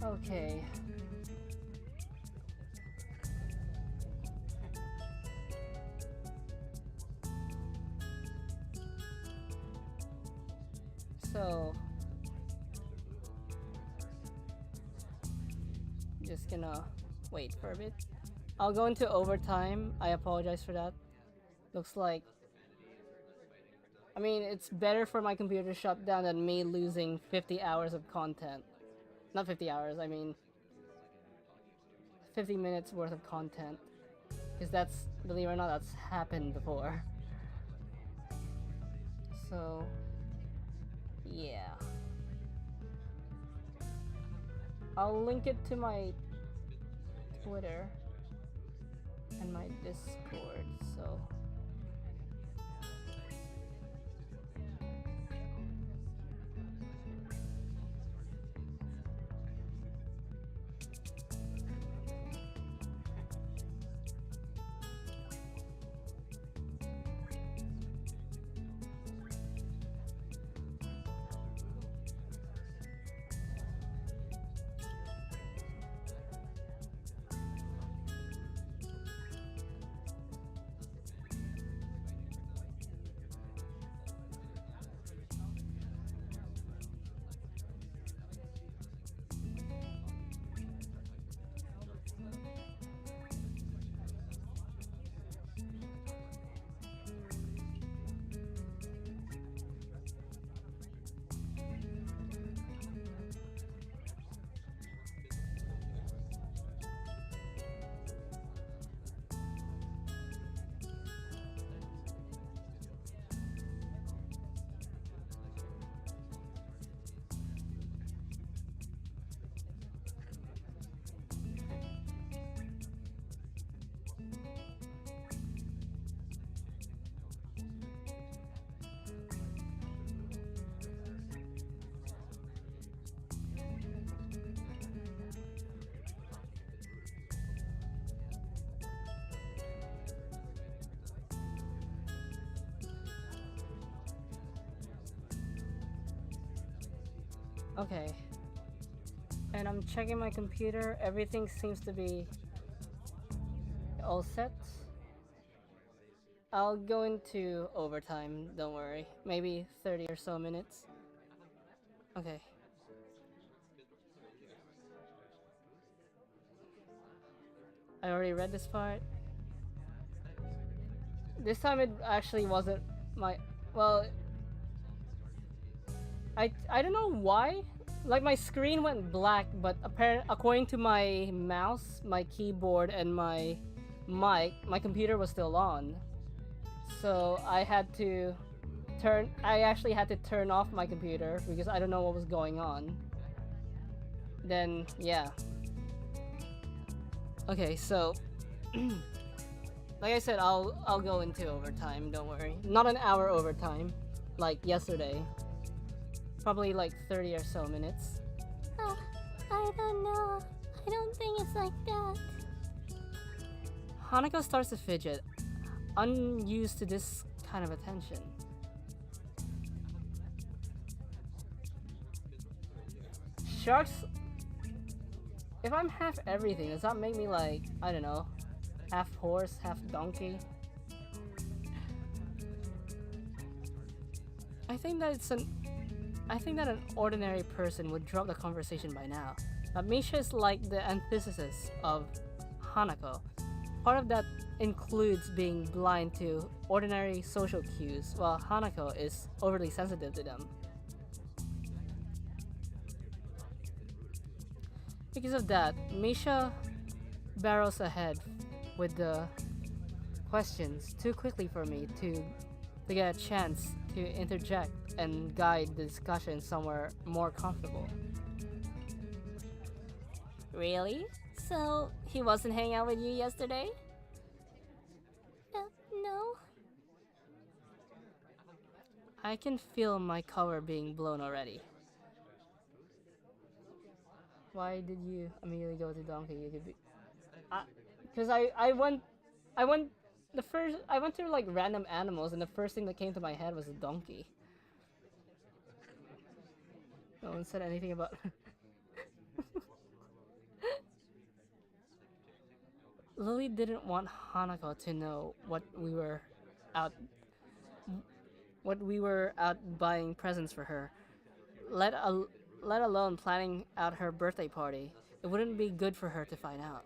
Okay. So, just gonna wait for a bit. I'll go into overtime. I apologize for that. Looks like, I mean, it's better for my computer to shut down than me losing 50 hours of content. Not 50 hours, I mean 50 minutes worth of content. Because that's, believe it or not, that's happened before. So, yeah. I'll link it to my Twitter and my Discord, so... Okay. And I'm checking my computer. Everything seems to be all set. I'll go into overtime, don't worry. Maybe 30 or so minutes. Okay. I already read this part. This time it actually wasn't my... Well... I don't know why. Like, my screen went black, but according to my mouse, my keyboard, and my mic, my computer was still on. So I actually had to turn off my computer because I don't know what was going on. Then, yeah. Okay, so... like I said, I'll go into overtime, don't worry. Not an hour overtime, like yesterday. Probably like 30 or so minutes. I don't know. I don't think it's like that. Hanako starts to fidget, unused to this kind of attention. Sharks... If I'm half everything, does that make me like, I don't know, half horse, half donkey? I think that an ordinary person would drop the conversation by now. But Misha is like the antithesis of Hanako. Part of that includes being blind to ordinary social cues, while Hanako is overly sensitive to them. Because of that, Misha barrels ahead with the questions too quickly for me to get a chance to interject and guide the discussion somewhere more comfortable. Really? So, he wasn't hanging out with you yesterday? No. I can feel my cover being blown already. Why did you immediately go to donkey? You could be... Because I went to like random animals, and the first thing that came to my head was a donkey. No one said anything about... Lily didn't want Hanako to know out what we were out buying presents for her, let al- let alone planning out her birthday party. It wouldn't be good for her to find out.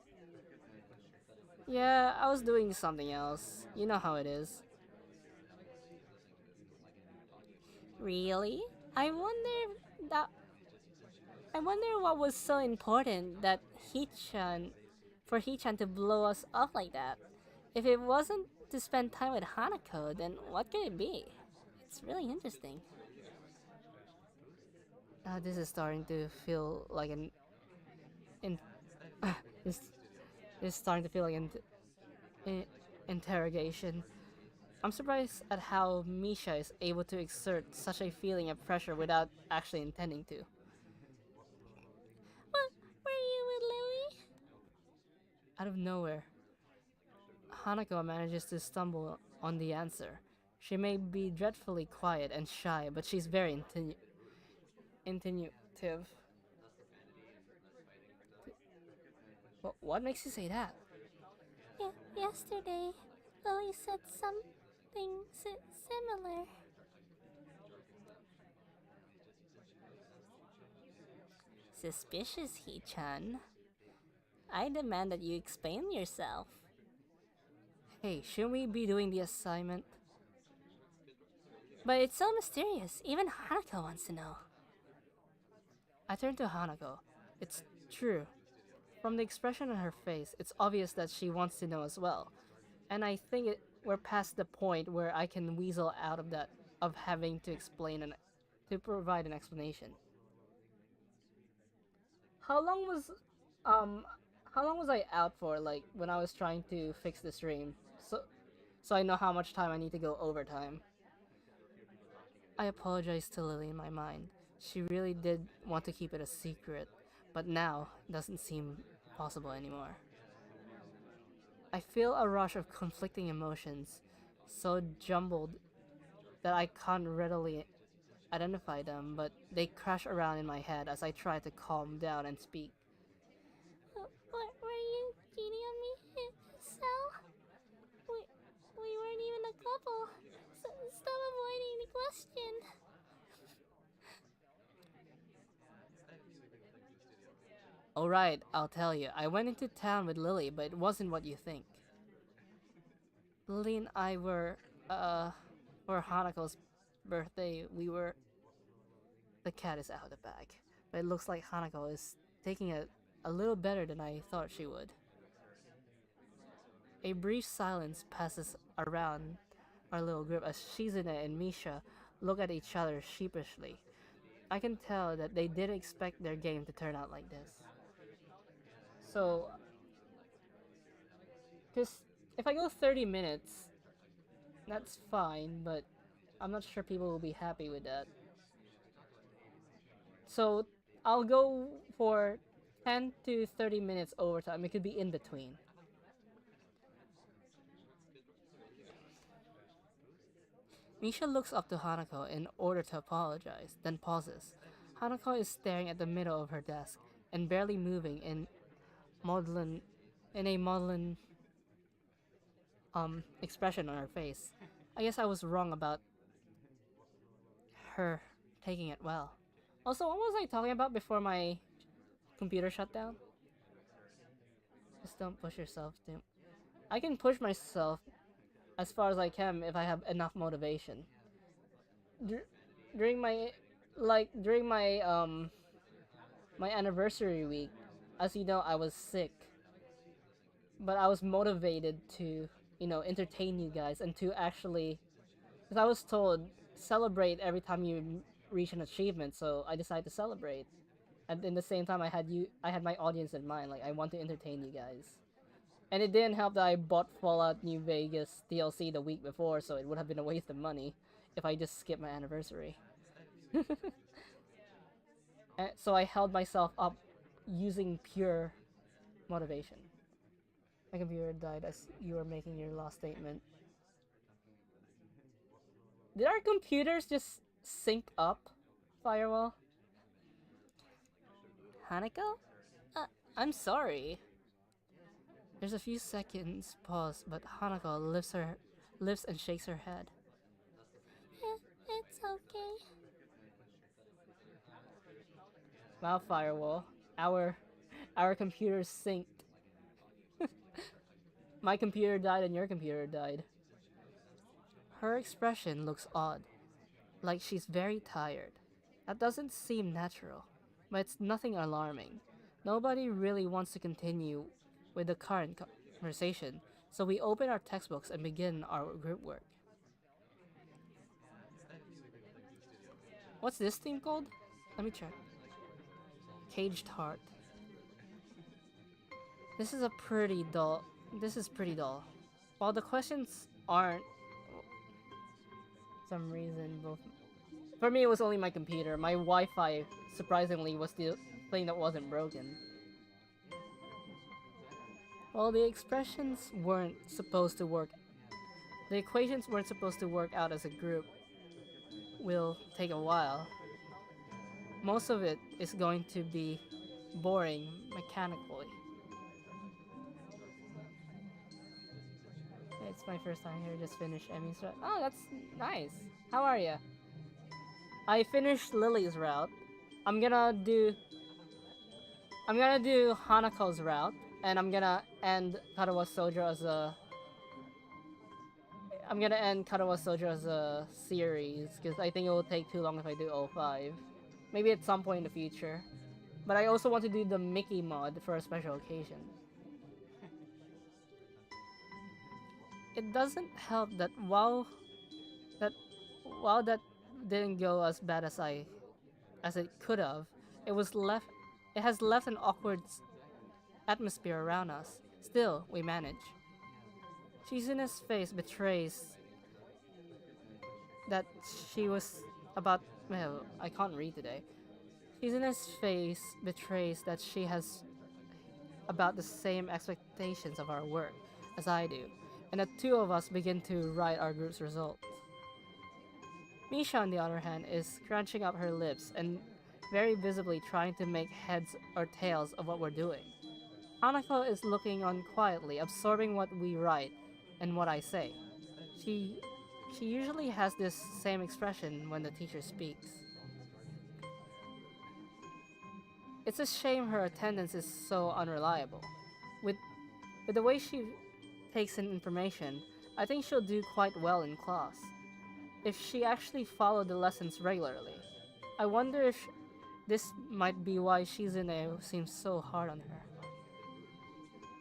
Yeah, I was doing something else. You know how it is. Really? I wonder that I wonder what was so important that Hichan for Hichan to blow us up like that. If it wasn't to spend time with Hanako, then what could it be? It's really interesting. This is starting to feel like an in this is starting to feel like an interrogation. I'm surprised at how Misha is able to exert such a feeling of pressure without actually intending to. What? Were you with Lily? Out of nowhere, Hanako manages to stumble on the answer. She may be dreadfully quiet and shy, but she's very intuitive. What makes you say that? Yesterday, Lily said something similar. Suspicious, Hee-chan. I demand that you explain yourself. Hey, shouldn't we be doing the assignment? But it's so mysterious. Even Hanako wants to know. I turn to Hanako. It's true. From the expression on her face, it's obvious that she wants to know as well. And I think we're past the point where I can weasel out of that, of having to to provide an explanation. How long was, um, how long was I out for? Like when I was trying to fix the stream, so I know how much time I need to go overtime. I apologize to Lily in my mind. She really did want to keep it a secret, but now it doesn't seem possible anymore. I feel a rush of conflicting emotions, so jumbled that I can't readily identify them, but they crash around in my head as I try to calm down and speak. What were you cheating on me, Sal? We weren't even a couple. Stop avoiding the question. Alright, I'll tell you. I went into town with Lily, but it wasn't what you think. Lily and I were, for Hanako's birthday, we were... The cat is out of the bag, but it looks like Hanako is taking it a little better than I thought she would. A brief silence passes around our little group as Shizune and Misha look at each other sheepishly. I can tell that they didn't expect their game to turn out like this. So, just if I go 30 minutes, that's fine, but I'm not sure people will be happy with that. So, I'll go for 10 to 30 minutes overtime. It could be in between. Misha looks up to Hanako in order to apologize, then pauses. Hanako is staring at the middle of her desk and barely moving maudlin in a maudlin expression on her face. I guess I was wrong about her taking it well. Also, what was I talking about before my computer shut down? Just don't push yourself too. I can push myself as far as I can if I have enough motivation. During my my anniversary week, as you know, I was sick, but I was motivated to, entertain you guys and to actually, because I was told celebrate every time you reach an achievement, so I decided to celebrate. And in the same time, I had my audience in mind. Like I want to entertain you guys, and it didn't help that I bought Fallout New Vegas DLC the week before, so it would have been a waste of money if I just skipped my anniversary. So I held myself up using pure motivation. My computer died as you were making your last statement. Did our computers just sync up, Firewall? Hanako? I'm sorry. There's a few seconds pause, but Hanako lifts and shakes her head. It's okay. Wow, Firewall. Our computers synced. My computer died and your computer died. Her expression looks odd, like she's very tired. That doesn't seem natural, but it's nothing alarming. Nobody really wants to continue with the current conversation, so we open our textbooks and begin our group work. What's this theme called? Let me check. Caged Heart. This is pretty dull. While the questions aren't some reason both. For me, it was only my computer. My Wi-Fi, surprisingly, was the thing that wasn't broken. Well, the expressions weren't supposed to work. The equations weren't supposed to work out as a group. Will take a while. Most of it is going to be boring mechanically. It's my first time here. Just finished Emmy's route. Oh, that's nice. How are you? I finished Lily's route. I'm gonna do Hanako's route, and I'm gonna end Katawa Sojo as a. I'm gonna end Katawa Sojo as a series because I think it will take too long if I do 05. Maybe at some point in the future. But I also want to do the Mickey mod for a special occasion. It doesn't help that while that didn't go as bad as it could have, it has left an awkward atmosphere around us. Still, we manage. Shizune's face betrays that she was about. Well, I can't read today. Shizune's face betrays that she has about the same expectations of our work as I do, and the two of us begin to write our group's results. Misha, on the other hand, is crunching up her lips and very visibly trying to make heads or tails of what we're doing. Hanako is looking on quietly, absorbing what we write and what I say. She usually has this same expression when the teacher speaks. It's a shame her attendance is so unreliable. With the way she takes in information, I think she'll do quite well in class if she actually followed the lessons regularly. I wonder if this might be why Shizune seems so hard on her.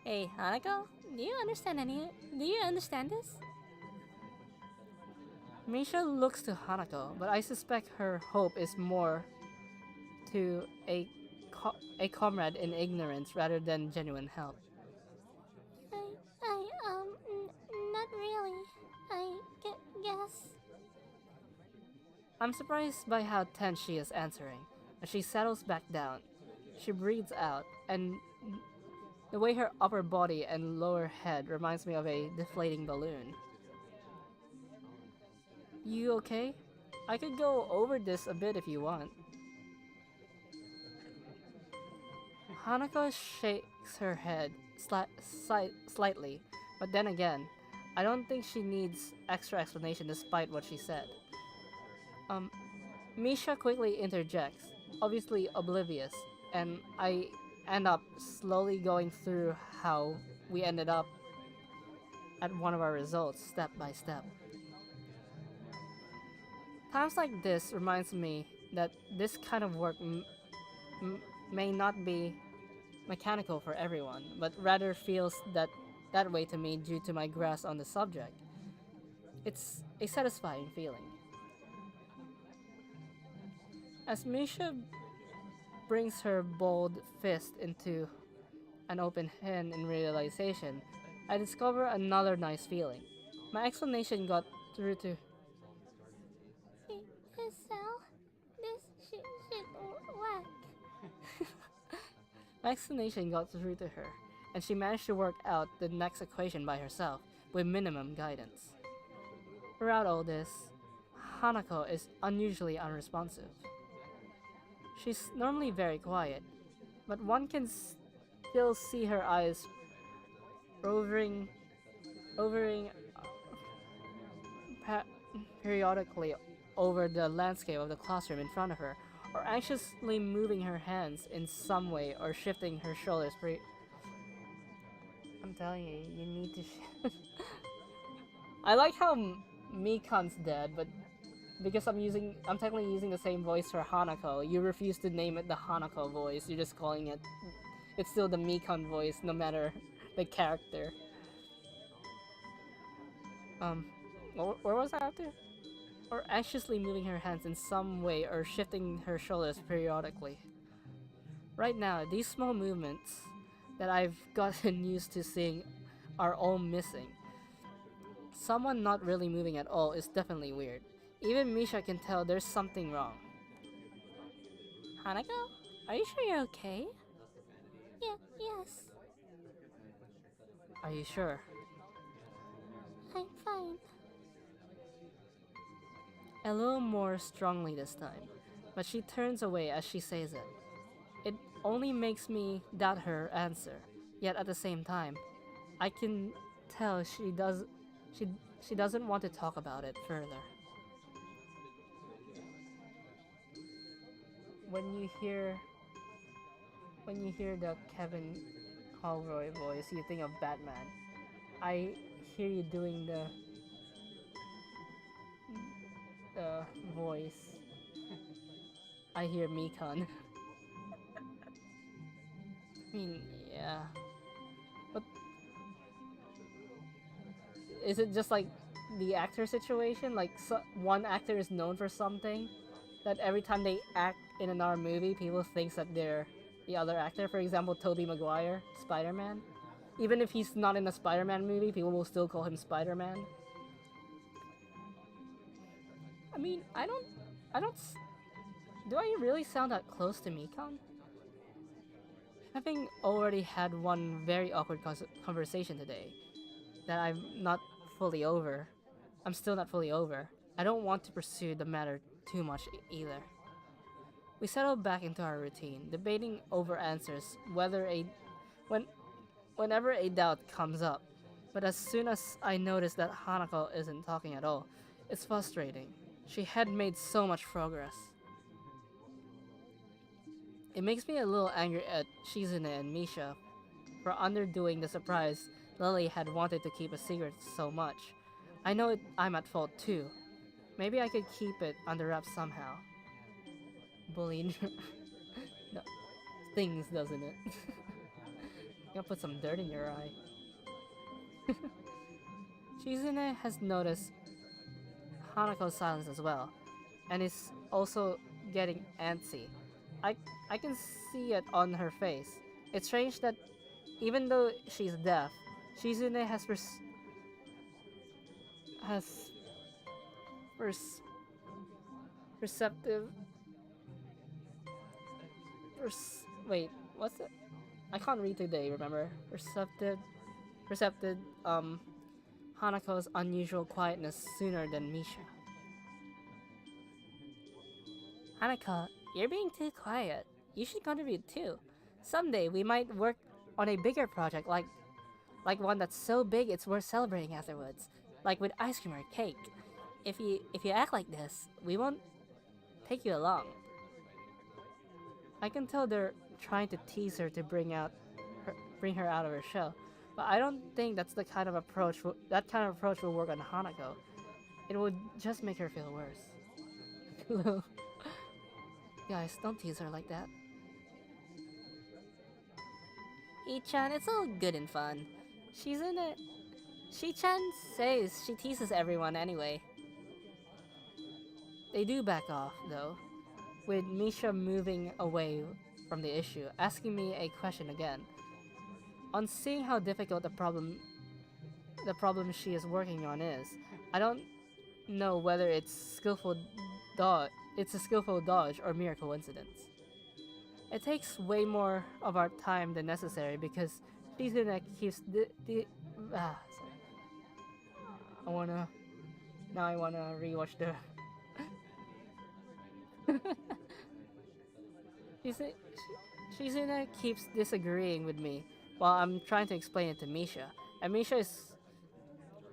Hey, Hanako, do you understand this? Misha looks to Hanako, but I suspect her hope is more to a comrade in ignorance rather than genuine help. Not really. Guess. I'm surprised by how tense she is answering. As she settles back down, she breathes out, and the way her upper body and lower head reminds me of a deflating balloon. You okay? I could go over this a bit if you want. Hanako shakes her head slightly, but then again, I don't think she needs extra explanation despite what she said. Misha quickly interjects, obviously oblivious, and I end up slowly going through how we ended up at one of our results step by step. Times like this reminds me that this kind of work may not be mechanical for everyone, but rather feels that way to me due to my grasp on the subject. It's a satisfying feeling. As Misha brings her bold fist into an open hand in realization, I discover another nice feeling. My explanation got through to Sal, this shit whack. My explanation got through to her, and she managed to work out the next equation by herself with minimum guidance. Throughout all this, Hanako is unusually unresponsive. She's normally very quiet, but one can still see her eyes rovering, hovering pa- periodically over the landscape of the classroom in front of her, or anxiously moving her hands in some way or shifting her shoulders. I'm telling you, you need to. I like how Mikan's dead, but because I'm technically using the same voice for Hanako, you refuse to name it the Hanako voice. You're just calling it. It's still the Mikan voice, no matter the character. Um, where was I after? Or anxiously moving her hands in some way or shifting her shoulders periodically. Right now, these small movements that I've gotten used to seeing are all missing. Someone not really moving at all is definitely weird. Even Misha can tell there's something wrong. Hanako? Are you sure you're okay? Yeah, yes. Are you sure? I'm fine. A little more strongly this time, but she turns away as she says it. It only makes me doubt her answer, yet at the same time, I can tell she she doesn't want to talk about it further. When you hear the Kevin Conroy voice, you think of Batman. I hear you doing the voice. I hear Mikan. I mean, yeah. But is it just like the actor situation? Like one actor is known for something that every time they act in another movie, people think that they're the other actor. For example, Tobey Maguire, Spider-Man. Even if he's not in a Spider-Man movie, people will still call him Spider-Man. I mean, I don't. Do I really sound that close to Mikan? Having already had one very awkward conversation today, that I'm still not fully over. I don't want to pursue the matter too much either. We settle back into our routine, debating over answers when whenever a doubt comes up. But as soon as I notice that Hanako isn't talking at all, it's frustrating. She had made so much progress. It makes me a little angry at Shizune and Misha for underdoing the surprise Lily had wanted to keep a secret so much. I know I'm at fault too. Maybe I could keep it under wraps somehow. Bullying no, things, doesn't it? Gonna put some dirt in your eye. Shizune has noticed Hanako's silence as well, and is also getting antsy. I I can see it on her face. It's strange that even though she's deaf, Shizune has pers- perceptive wait, what's it? I can't read today, remember? Percepted Hanako's unusual quietness sooner than Misha. Hanako, you're being too quiet. You should contribute too. Someday we might work on a bigger project like one that's so big it's worth celebrating afterwards. Like with ice cream or cake. If you act like this, we won't take you along. I can tell they're trying to tease her to bring her out of her shell, but I don't think that's the kind of approach that kind of approach will work on Hanako. It would just make her feel worse. Guys, don't tease her like that. Ichan, it's all good and fun. She's in it. Shi-chan says she teases everyone anyway. They do back off, though, with Misha moving away from the issue, asking me a question again. On seeing how difficult the problem she is working on is, I don't know whether it's a skillful dodge or mere coincidence. It takes way more of our time than necessary because Shizune keeps sorry. I wanna rewatch the Shizune keeps disagreeing with me while I'm trying to explain it to Misha. and Misha is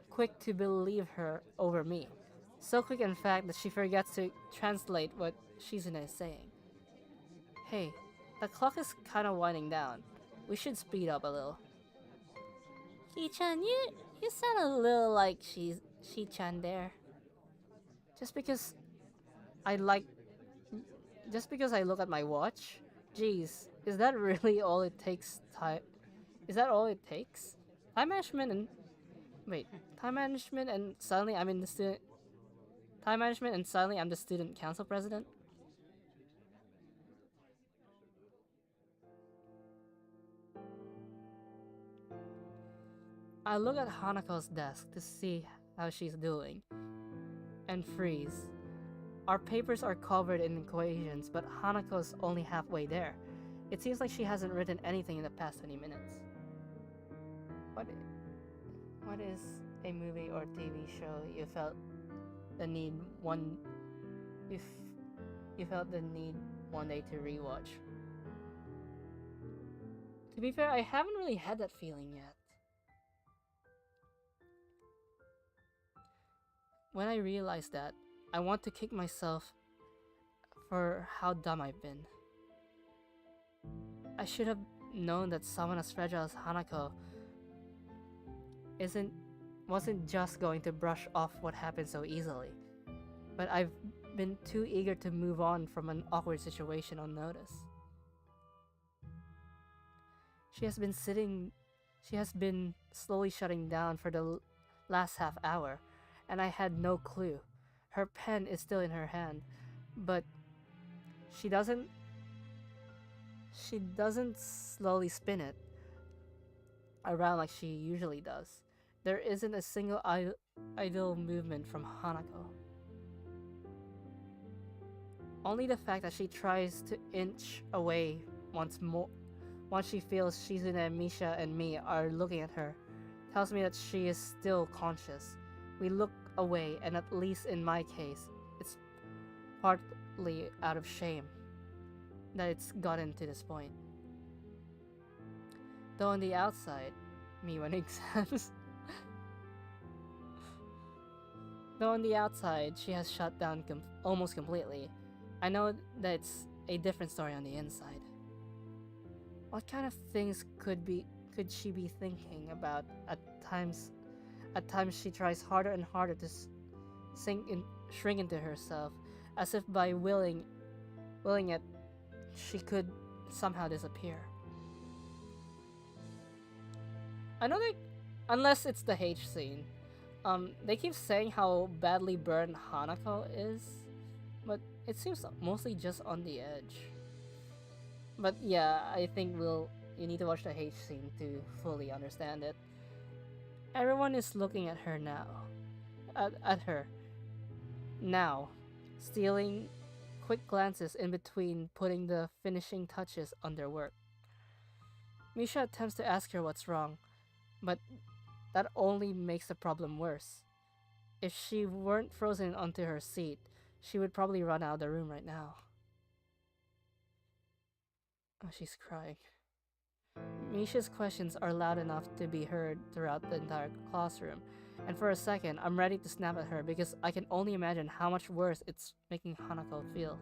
quick to believe her over me. So quick, in fact, that she forgets to translate what Shizune is saying. Hey, the clock is kinda winding down. We should speed up a little. Shi-chan, you sound a little like Shi-chan there. Just because I like... Just because I look at my watch? Jeez, is that really all it takes? Is that all it takes? Time management and... Wait, time management and suddenly I'm in the student... Time management and suddenly I'm the student council president? I look at Hanako's desk to see how she's doing, and freeze. Our papers are covered in equations, but Hanako's only halfway there. It seems like she hasn't written anything in the past 20 minutes. What is a movie or TV show you felt the need one you felt the need one day to rewatch? To be fair, I haven't really had that feeling yet. When I realize that, I want to kick myself for how dumb I've been. I should have known that someone as fragile as Hanako wasn't just going to brush off what happened so easily. But I've been too eager to move on from an awkward situation on notice. She has been slowly shutting down for the last half hour, and I had no clue. Her pen is still in her hand, but she doesn't slowly spin it around like she usually does. There isn't a single idle movement from Hanako. Only the fact that she tries to inch away once she feels Shizune, Misha, and me are looking at her tells me that she is still conscious. We look away, and at least in my case, it's partly out of shame that it's gotten to this point. Though on the outside, me when exams. Though on the outside, she has shut down almost completely. I know that it's a different story on the inside. What kind of things could she be thinking about at times? At times she tries harder and harder to shrink into herself, as if by willing it, she could somehow disappear. I know that, unless it's the H scene, they keep saying how badly burned Hanako is, but it seems mostly just on the edge. But yeah, I think you need to watch the H scene to fully understand it. Everyone is looking at her now. At her. Now. Stealing quick glances in between putting the finishing touches on their work. Misha attempts to ask her what's wrong, but that only makes the problem worse. If she weren't frozen onto her seat, she would probably run out of the room right now. Oh, she's crying. Misha's questions are loud enough to be heard throughout the entire classroom, and for a second, I'm ready to snap at her because I can only imagine how much worse it's making Hanako feel.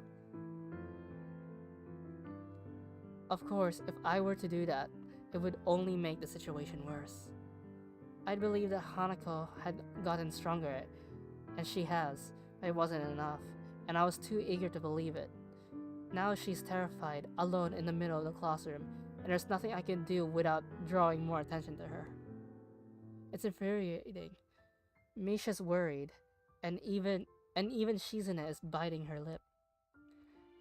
Of course, if I were to do that, it would only make the situation worse. I'd believe that Hanako had gotten stronger, and she has, but it wasn't enough, and I was too eager to believe it. Now she's terrified, alone in the middle of the classroom, and there's nothing I can do without drawing more attention to her. It's infuriating. Misha's worried, and even Shizune is biting her lip.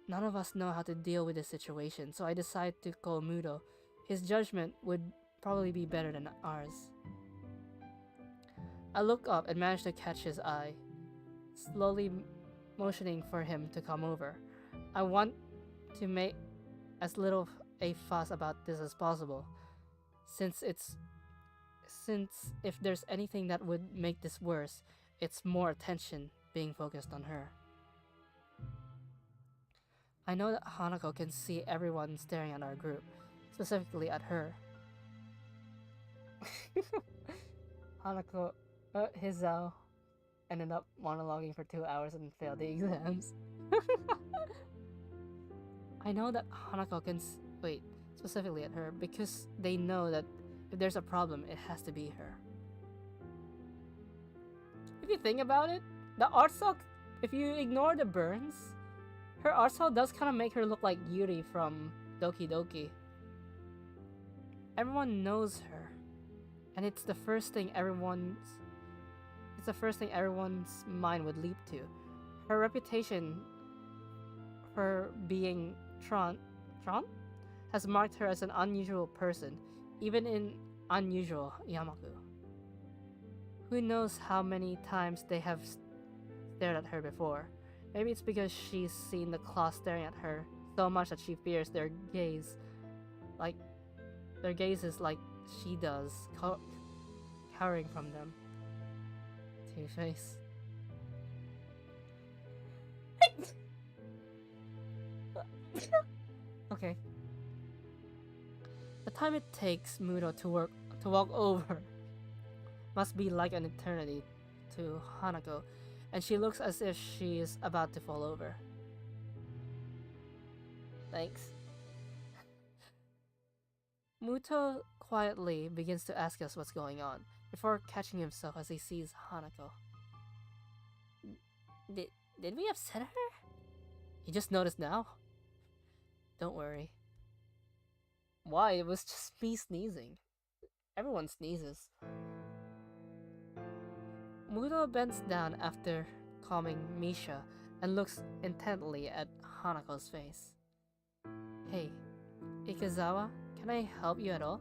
None of us know how to deal with this situation, so I decide to call Mudo. His judgment would probably be better than ours. I look up and manage to catch his eye, slowly motioning for him to come over. I want to make as little a fuss about this as possible, since if there's anything that would make this worse, it's more attention being focused on her. I know that Hanako can see everyone staring at our group, specifically at her. Hanako, Hizao, ended up monologuing for 2 hours and failed the exams. I know that Hanako can wait, specifically at her, because they know that if there's a problem, it has to be her. If you think about it, the art style, if you ignore the burns, her art style does kind of make her look like Yuri from Doki Doki. Everyone knows her, and it's the first thing everyone's mind would leap to. Her reputation for being Tron has marked her as an unusual person, even in unusual Yamaku. Who knows how many times they have stared at her before. Maybe it's because she's seen the claws staring at her so much that she fears their gaze is like she does, cowering from them. Two-Face. Okay. The time it takes Muto to walk over must be like an eternity to Hanako, and she looks as if she is about to fall over. Thanks. Muto quietly begins to ask us what's going on, before catching himself as he sees Hanako. Did we upset her? You just noticed now? Don't worry. Why? It was just me sneezing. Everyone sneezes. Muto bends down after calming Misha and looks intently at Hanako's face. Hey, Ikezawa, can I help you at all?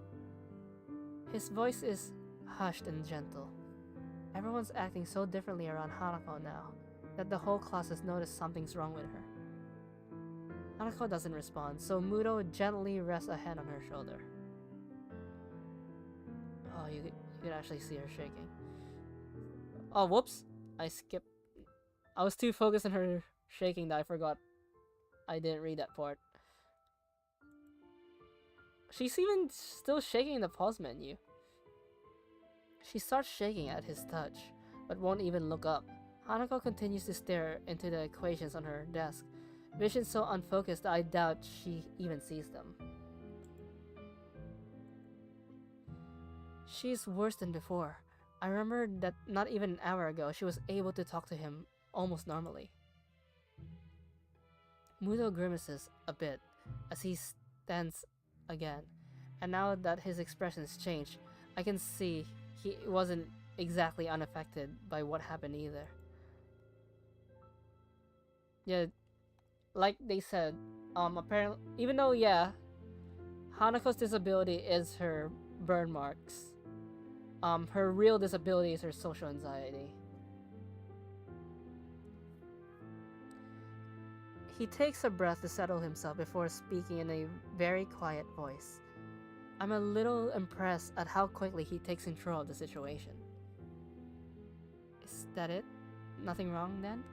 His voice is hushed and gentle. Everyone's acting so differently around Hanako now that the whole class has noticed something's wrong with her. Hanako doesn't respond, so Muto gently rests a hand on her shoulder. Oh, you could actually see her shaking. Oh, whoops! I skipped. I was too focused on her shaking that I forgot I didn't read that part. She's even still shaking in the pause menu. She starts shaking at his touch, but won't even look up. Hanako continues to stare into the equations on her desk, vision so unfocused that I doubt she even sees them. She's worse than before. I remember that not even an hour ago she was able to talk to him almost normally. Muto grimaces a bit as he stands again, and now that his expression's changed, I can see he wasn't exactly unaffected by what happened either. Yeah, like they said, apparently, even though, yeah, Hanako's disability is her burn marks, her real disability is her social anxiety. He takes a breath to settle himself before speaking in a very quiet voice. I'm a little impressed at how quickly he takes control of the situation. Is that it? Nothing wrong then?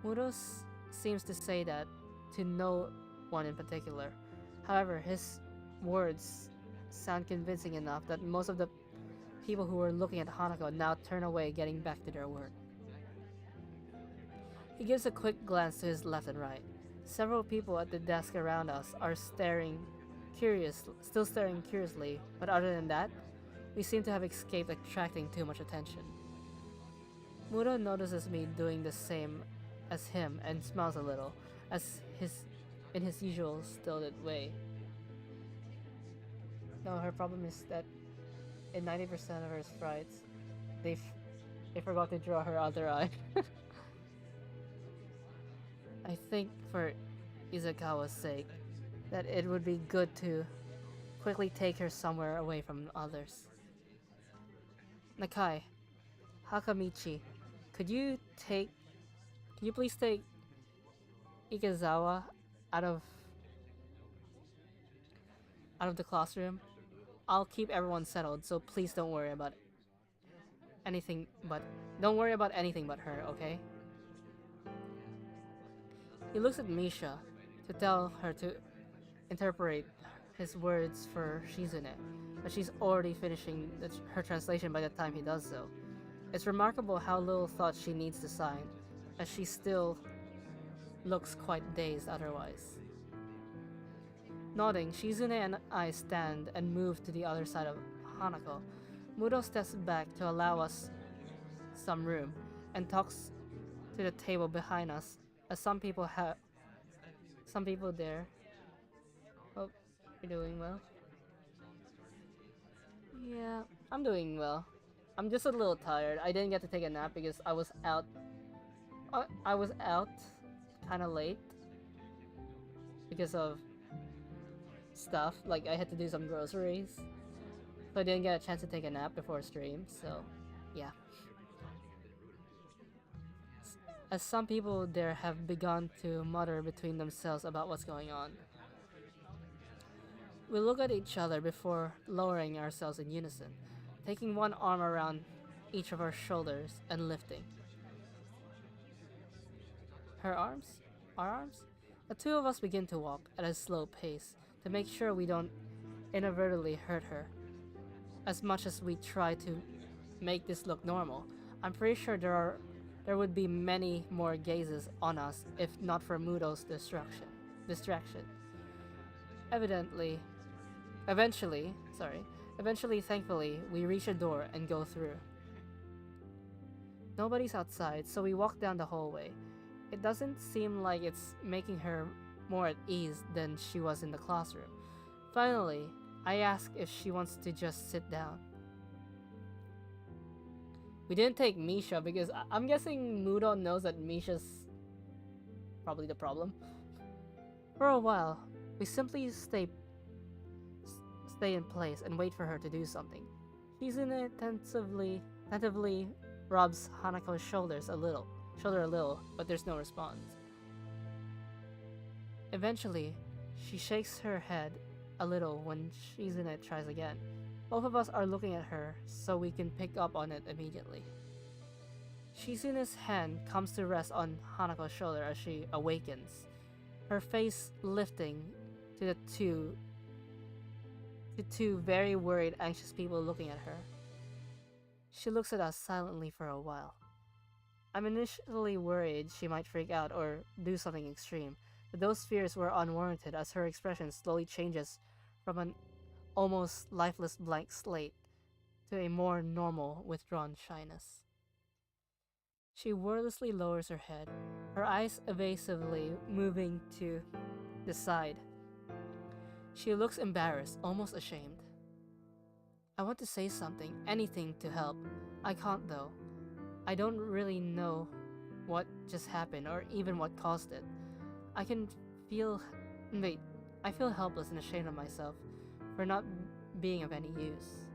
Muto seems to say that to no one in particular. However, his words sound convincing enough that most of the people who were looking at Hanako now turn away, getting back to their work. He gives a quick glance to his left and right. Several people at the desk around us are still staring curiously, but other than that, we seem to have escaped attracting too much attention. Muto notices me doing the same as him and smiles a little, in his usual stilted way. No, her problem is that in 90% of her sprites, they forgot to draw her other eye. I think for Izukawa's sake, that it would be good to quickly take her somewhere away from others. Nakai, Hakamichi, could you please take Ikezawa out of the classroom? I'll keep everyone settled, so please don't worry about anything but her, okay? He looks at Misha to tell her to interpret his words for Shizune, but she's already finishing her translation by the time he does so. It's remarkable how little thought she needs to sign, as she still looks quite dazed otherwise. Nodding, Shizune and I stand and move to the other side of Hanako. Mudo steps back to allow us some room and talks to the table behind us, as some people there. Hope you're doing well. Yeah, I'm doing well. I'm just a little tired. I didn't get to take a nap because I was out. I was out kind of late because of stuff. Like I had to do some groceries, so I didn't get a chance to take a nap before stream. So, yeah. As some people there have begun to mutter between themselves about what's going on. We look at each other before lowering ourselves in unison, taking one arm around each of our shoulders and lifting. Her arms? Our arms? The two of us begin to walk at a slow pace to make sure we don't inadvertently hurt her. As much as we try to make this look normal, I'm pretty sure there would be many more gazes on us if not for Mudo's distraction. Eventually, thankfully, we reach a door and go through. Nobody's outside, so we walk down the hallway. It doesn't seem like it's making her more at ease than she was in the classroom. Finally, I ask if she wants to just sit down. We didn't take Misha because I'm guessing Mudo knows that Misha's probably the problem. For a while, we simply stay in place and wait for her to do something. Shizune tentatively rubs Hanako's shoulder a little, but there's no response. Eventually, she shakes her head a little when Shizune tries again. Both of us are looking at her, so we can pick up on it immediately. Shizune's hand comes to rest on Hanako's shoulder as she awakens, her face lifting to the two very worried, anxious people looking at her. She looks at us silently for a while. I'm initially worried she might freak out or do something extreme, but those fears were unwarranted as her expression slowly changes from an almost lifeless blank slate to a more normal, withdrawn shyness. She wordlessly lowers her head, her eyes evasively moving to the side. She looks embarrassed, almost ashamed. I want to say something, anything to help. I can't though. I don't really know what just happened or even what caused it. I feel helpless and ashamed of myself for not being of any use.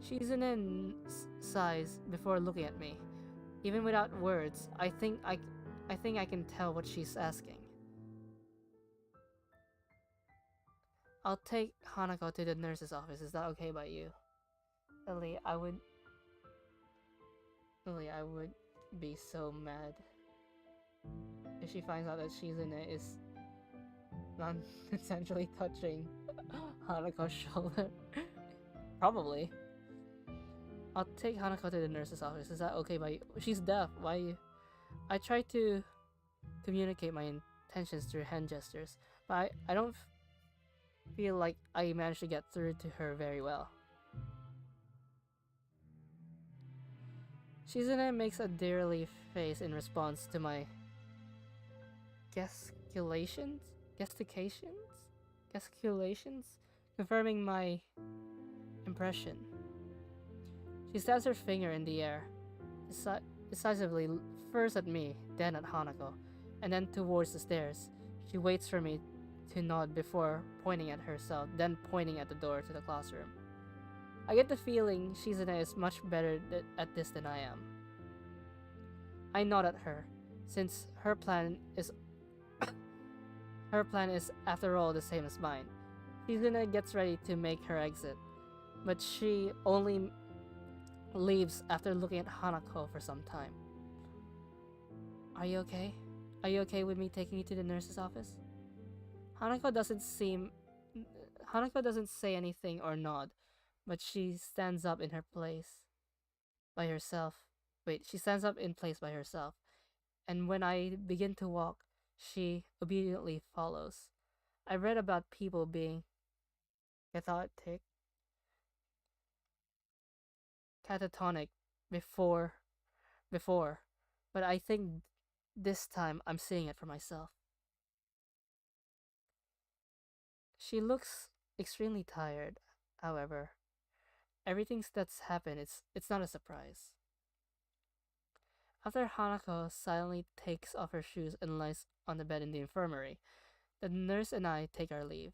Shizune sighs before looking at me. Even without words, I think I can tell what she's asking. I'll take Hanako to the nurse's office. Is that okay by you? Lily, I would be so mad if she finds out that Shizune is non-consensually touching Hanako's shoulder. Probably. I'll take Hanako to the nurse's office. Is that okay by you? She's deaf. Why? I try to communicate my intentions through hand gestures, but I don't feel like I managed to get through to her very well. Shizune makes a dearly face in response to my gesticulations, confirming my impression. She stabs her finger in the air, decisively first at me, then at Hanako, and then towards the stairs. She waits for me to nod before pointing at herself, then pointing at the door to the classroom. I get the feeling Shizune is much better at this than I am. I nod at her, since her plan is after all the same as mine. Shizune gets ready to make her exit, but she only leaves after looking at Hanako for some time. Are you okay? Are you okay with me taking you to the nurse's office? Hanako doesn't seem Hanako doesn't say anything or nod, but she stands up in her place by herself. Wait, she stands up in place by herself, and when I begin to walk, she obediently follows. I read about people being cathartic, catatonic before, before, but I think this time I'm seeing it for myself. She looks extremely tired, however. Everything that's happened, it's not a surprise. After Hanako silently takes off her shoes and lies on the bed in the infirmary, the nurse and I take our leave.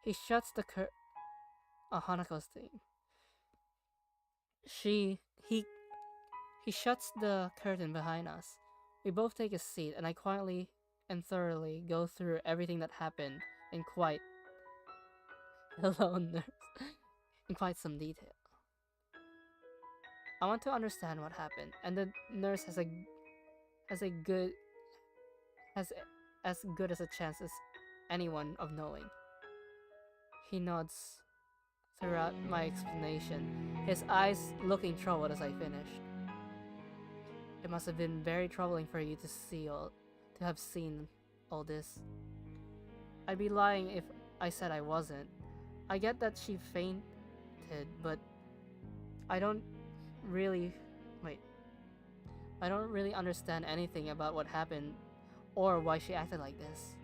He shuts the Hanako's thing. She he shuts the curtain behind us. We both take a seat, and I quietly and thoroughly go through everything that happened in quite hello nurse in quite some detail. I want to understand what happened, and the nurse has a good has as good as a chance as anyone of knowing. He nods throughout my explanation, his eyes looking troubled as I finished. It must have been very troubling for you to have seen all this. I'd be lying if I said I wasn't. I get that she fainted, but I don't really I don't really understand anything about what happened or why she acted like this.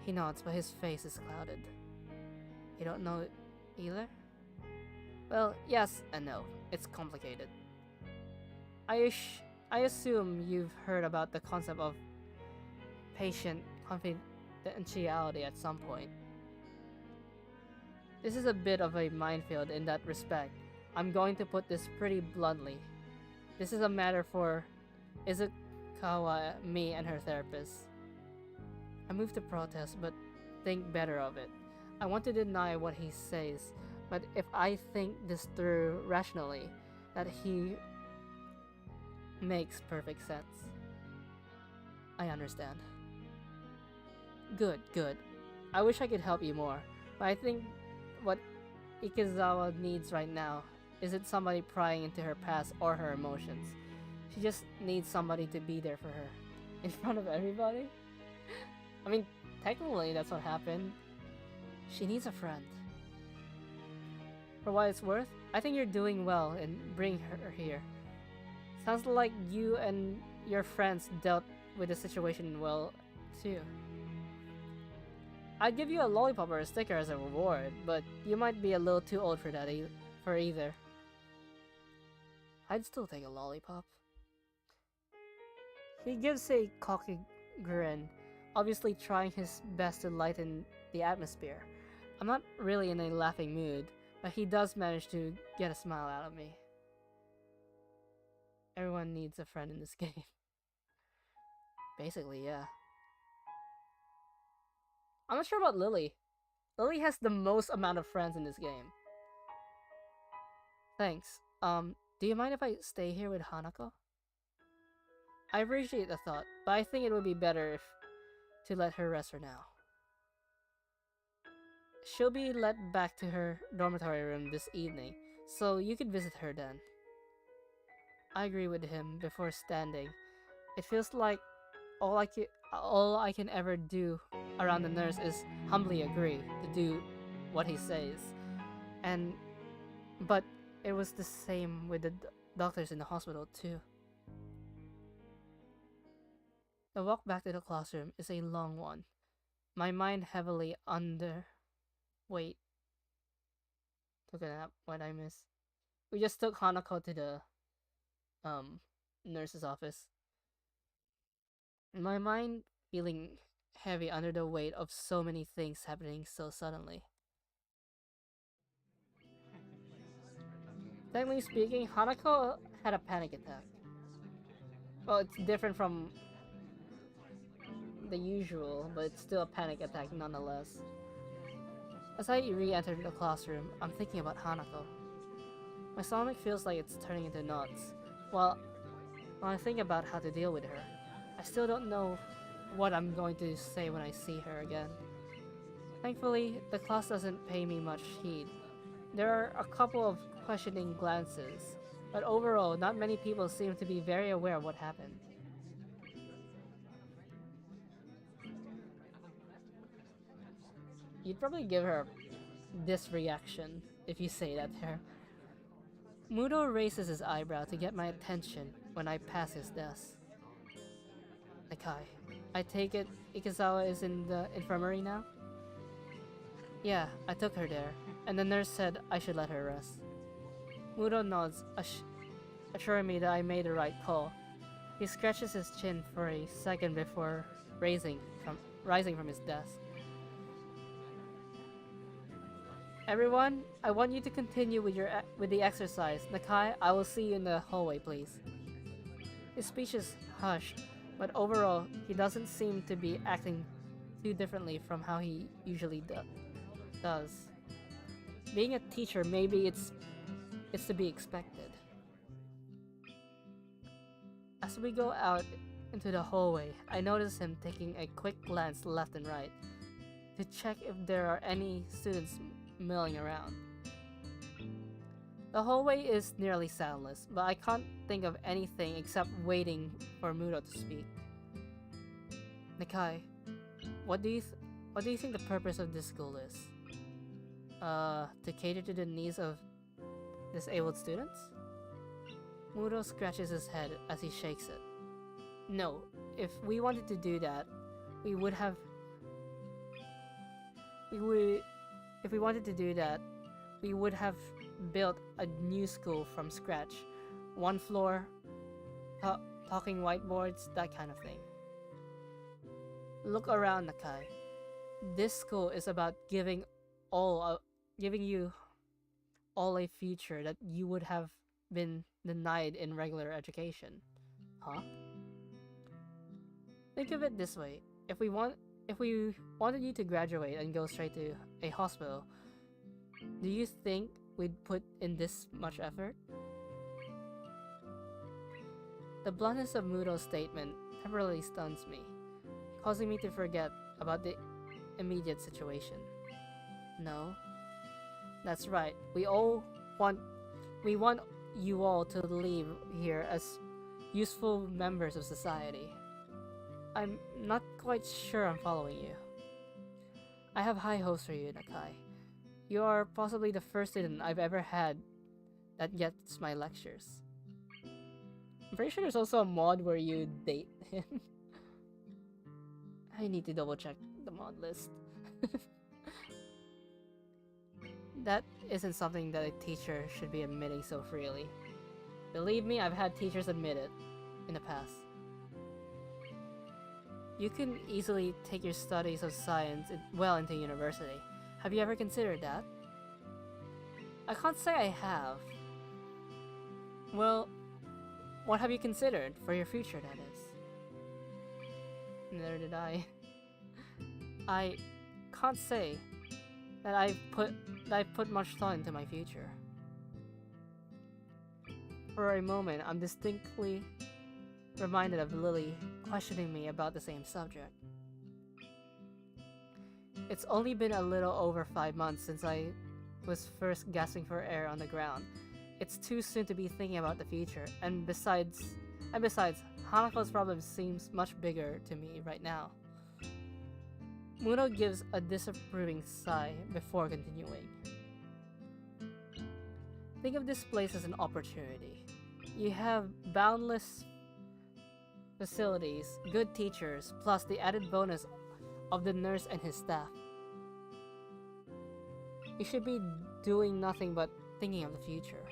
He nods, but his face is clouded. You don't know either? Well, yes and no. It's complicated. I assume you've heard about the concept of patient confidentiality at some point. This is a bit of a minefield in that respect. I'm going to put this pretty bluntly. This is a matter for Izukawa, me, and her therapist. I move to protest, but think better of it. I want to deny what he says, but if I think this through rationally, that he makes perfect sense. I understand. Good, good. I wish I could help you more, but I think what Ikezawa needs right now isn't somebody prying into her past or her emotions. She just needs somebody to be there for her. In front of everybody? I mean, technically that's what happened. She needs a friend. For what it's worth, I think you're doing well in bringing her here. Sounds like you and your friends dealt with the situation well, too. I'd give you a lollipop or a sticker as a reward, but you might be a little too old for that for either. I'd still take a lollipop. He gives a cocky grin, obviously trying his best to lighten the atmosphere. I'm not really in a laughing mood, but he does manage to get a smile out of me. Everyone needs a friend in this game. Basically, yeah. I'm not sure about Lily. Lily has the most amount of friends in this game. Thanks. Do you mind if I stay here with Hanako? I appreciate the thought, but I think it would be better to let her rest for now. She'll be let back to her dormitory room this evening, so you could visit her then. I agree with him before standing. It feels like all I can ever do around the nurse is humbly agree to do what he says. But it was the same with the doctors in the hospital too. The walk back to the classroom is a long one. My mind heavily under... Wait. Took a nap. What I miss? We just took Hanako to the nurse's office. My mind feeling heavy under the weight of so many things happening so suddenly. Technically speaking, Hanako had a panic attack. Well, it's different from the usual, but it's still a panic attack nonetheless. As I re-enter the classroom, I'm thinking about Hanako. My stomach feels like it's turning into knots. While I think about how to deal with her, I still don't know what I'm going to say when I see her again. Thankfully, the class doesn't pay me much heed. There are a couple of questioning glances, but overall, not many people seem to be very aware of what happened. You'd probably give her this reaction if you say that to her. Muto raises his eyebrow to get my attention when I pass his desk. Nakai, I take it Ikazawa is in the infirmary now? Yeah, I took her there, and the nurse said I should let her rest. Muto nods, assuring me that I made the right call. He scratches his chin for a second before rising from his desk. Everyone, I want you to continue with the exercise. Nakai, I will see you in the hallway, please. His speech is hushed, but overall, he doesn't seem to be acting too differently from how he usually does. Being a teacher, maybe it's to be expected. As we go out into the hallway, I notice him taking a quick glance left and right to check if there are any students milling around. The hallway is nearly soundless, but I can't think of anything except waiting for Muto to speak. Nakai, what do you think the purpose of this school is? To cater to the needs of disabled students? Muto scratches his head as he shakes it. No, if we wanted to do that, we would have... If we wanted to do that, we would have built a new school from scratch. One floor, talking whiteboards, that kind of thing. Look around, Nakai. This school is about giving you all a future that you would have been denied in regular education. Huh? Think of it this way. If we wanted you to graduate and go straight to a hospital, do you think we'd put in this much effort? The bluntness of Muto's statement temporarily stuns me, causing me to forget about the immediate situation. No, that's right. We want you all to leave here as useful members of society. I'm not quite sure I'm following you. I have high hopes for you, Nakai. You are possibly the first student I've ever had that gets my lectures. I'm pretty sure there's also a mod where you date him. I need to double check the mod list. That isn't something that a teacher should be admitting so freely. Believe me, I've had teachers admit it in the past. You can easily take your studies of science well into university. Have you ever considered that? I can't say I have. Well, what have you considered for your future, that is? Neither did I. I can't say that I've put much thought into my future. For a moment, I'm distinctly reminded of Lily questioning me about the same subject. It's only been a little over 5 months since I was first gasping for air on the ground. It's too soon to be thinking about the future, and besides, Hanako's problem seems much bigger to me right now. Muto gives a disapproving sigh before continuing. Think of this place as an opportunity. You have boundless facilities, good teachers, plus the added bonus of the nurse and his staff. You should be doing nothing but thinking of the future.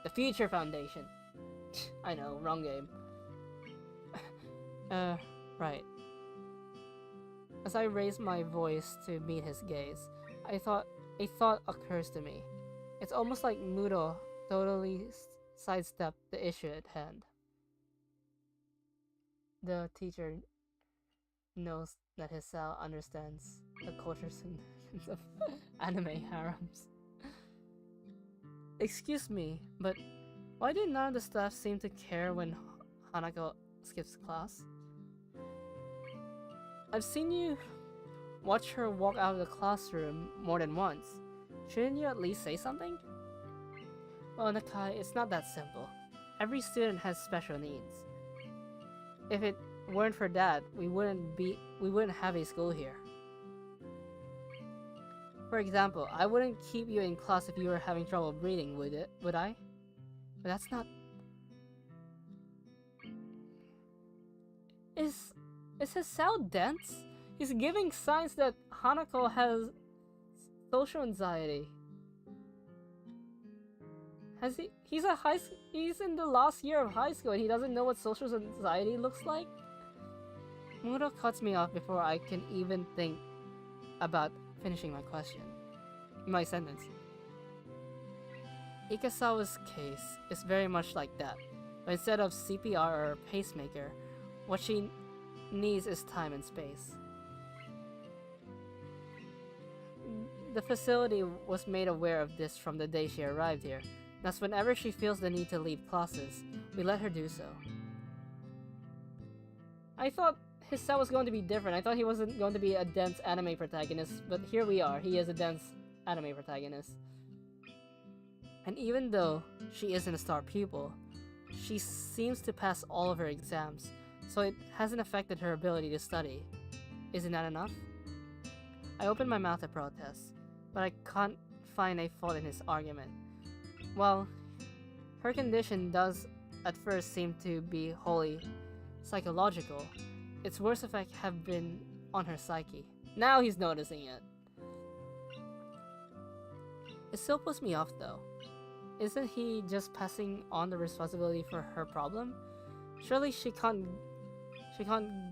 The Future Foundation. I know, wrong game. Right. As I raise my voice to meet his gaze, a thought occurs to me. It's almost like Muto totally sidestepped the issue at hand. The teacher knows that his Sal understands the cultural significance of anime harems. Excuse me, but why do none of the staff seem to care when Hanako skips class? I've seen you watch her walk out of the classroom more than once. Shouldn't you at least say something? Well, Nakai, it's not that simple. Every student has special needs. If it weren't for that, we wouldn't have a school here. For example, I wouldn't keep you in class if you were having trouble breathing, would I? But that's not... Is his cell dense? He's giving signs that Hanako has social anxiety. Has he? He's in the last year of high school and he doesn't know what social anxiety looks like? Muro cuts me off before I can even think about finishing my sentence. Ikasawa's case is very much like that, but instead of CPR or a pacemaker, what she needs is time and space. The facility was made aware of this from the day she arrived here. Thus, whenever she feels the need to leave classes, we let her do so. I thought his cell was going to be different. I thought he wasn't going to be a dense anime protagonist, but here we are. He is a dense anime protagonist. And even though she isn't a star pupil, she seems to pass all of her exams, so it hasn't affected her ability to study. Isn't that enough? I opened my mouth to protest, but I can't find a fault in his argument. Well, her condition does at first seem to be wholly psychological. Its worst effects have been on her psyche. Now he's noticing it. It still puts me off though. Isn't he just passing on the responsibility for her problem? Surely she can't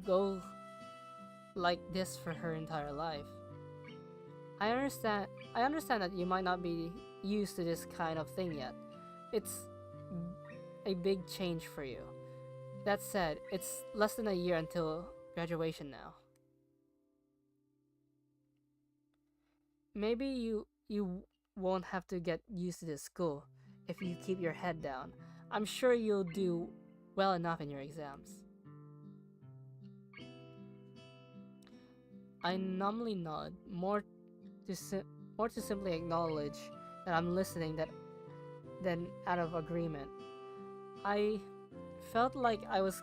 go like this for her entire life. I understand that you might not be used to this kind of thing yet. It's a big change for you. That said, it's less than a year until graduation now. Maybe you won't have to get used to this school if you keep your head down. I'm sure you'll do well enough in your exams. I numbly nod, more to simply acknowledge that I'm listening than out of agreement. I felt like I was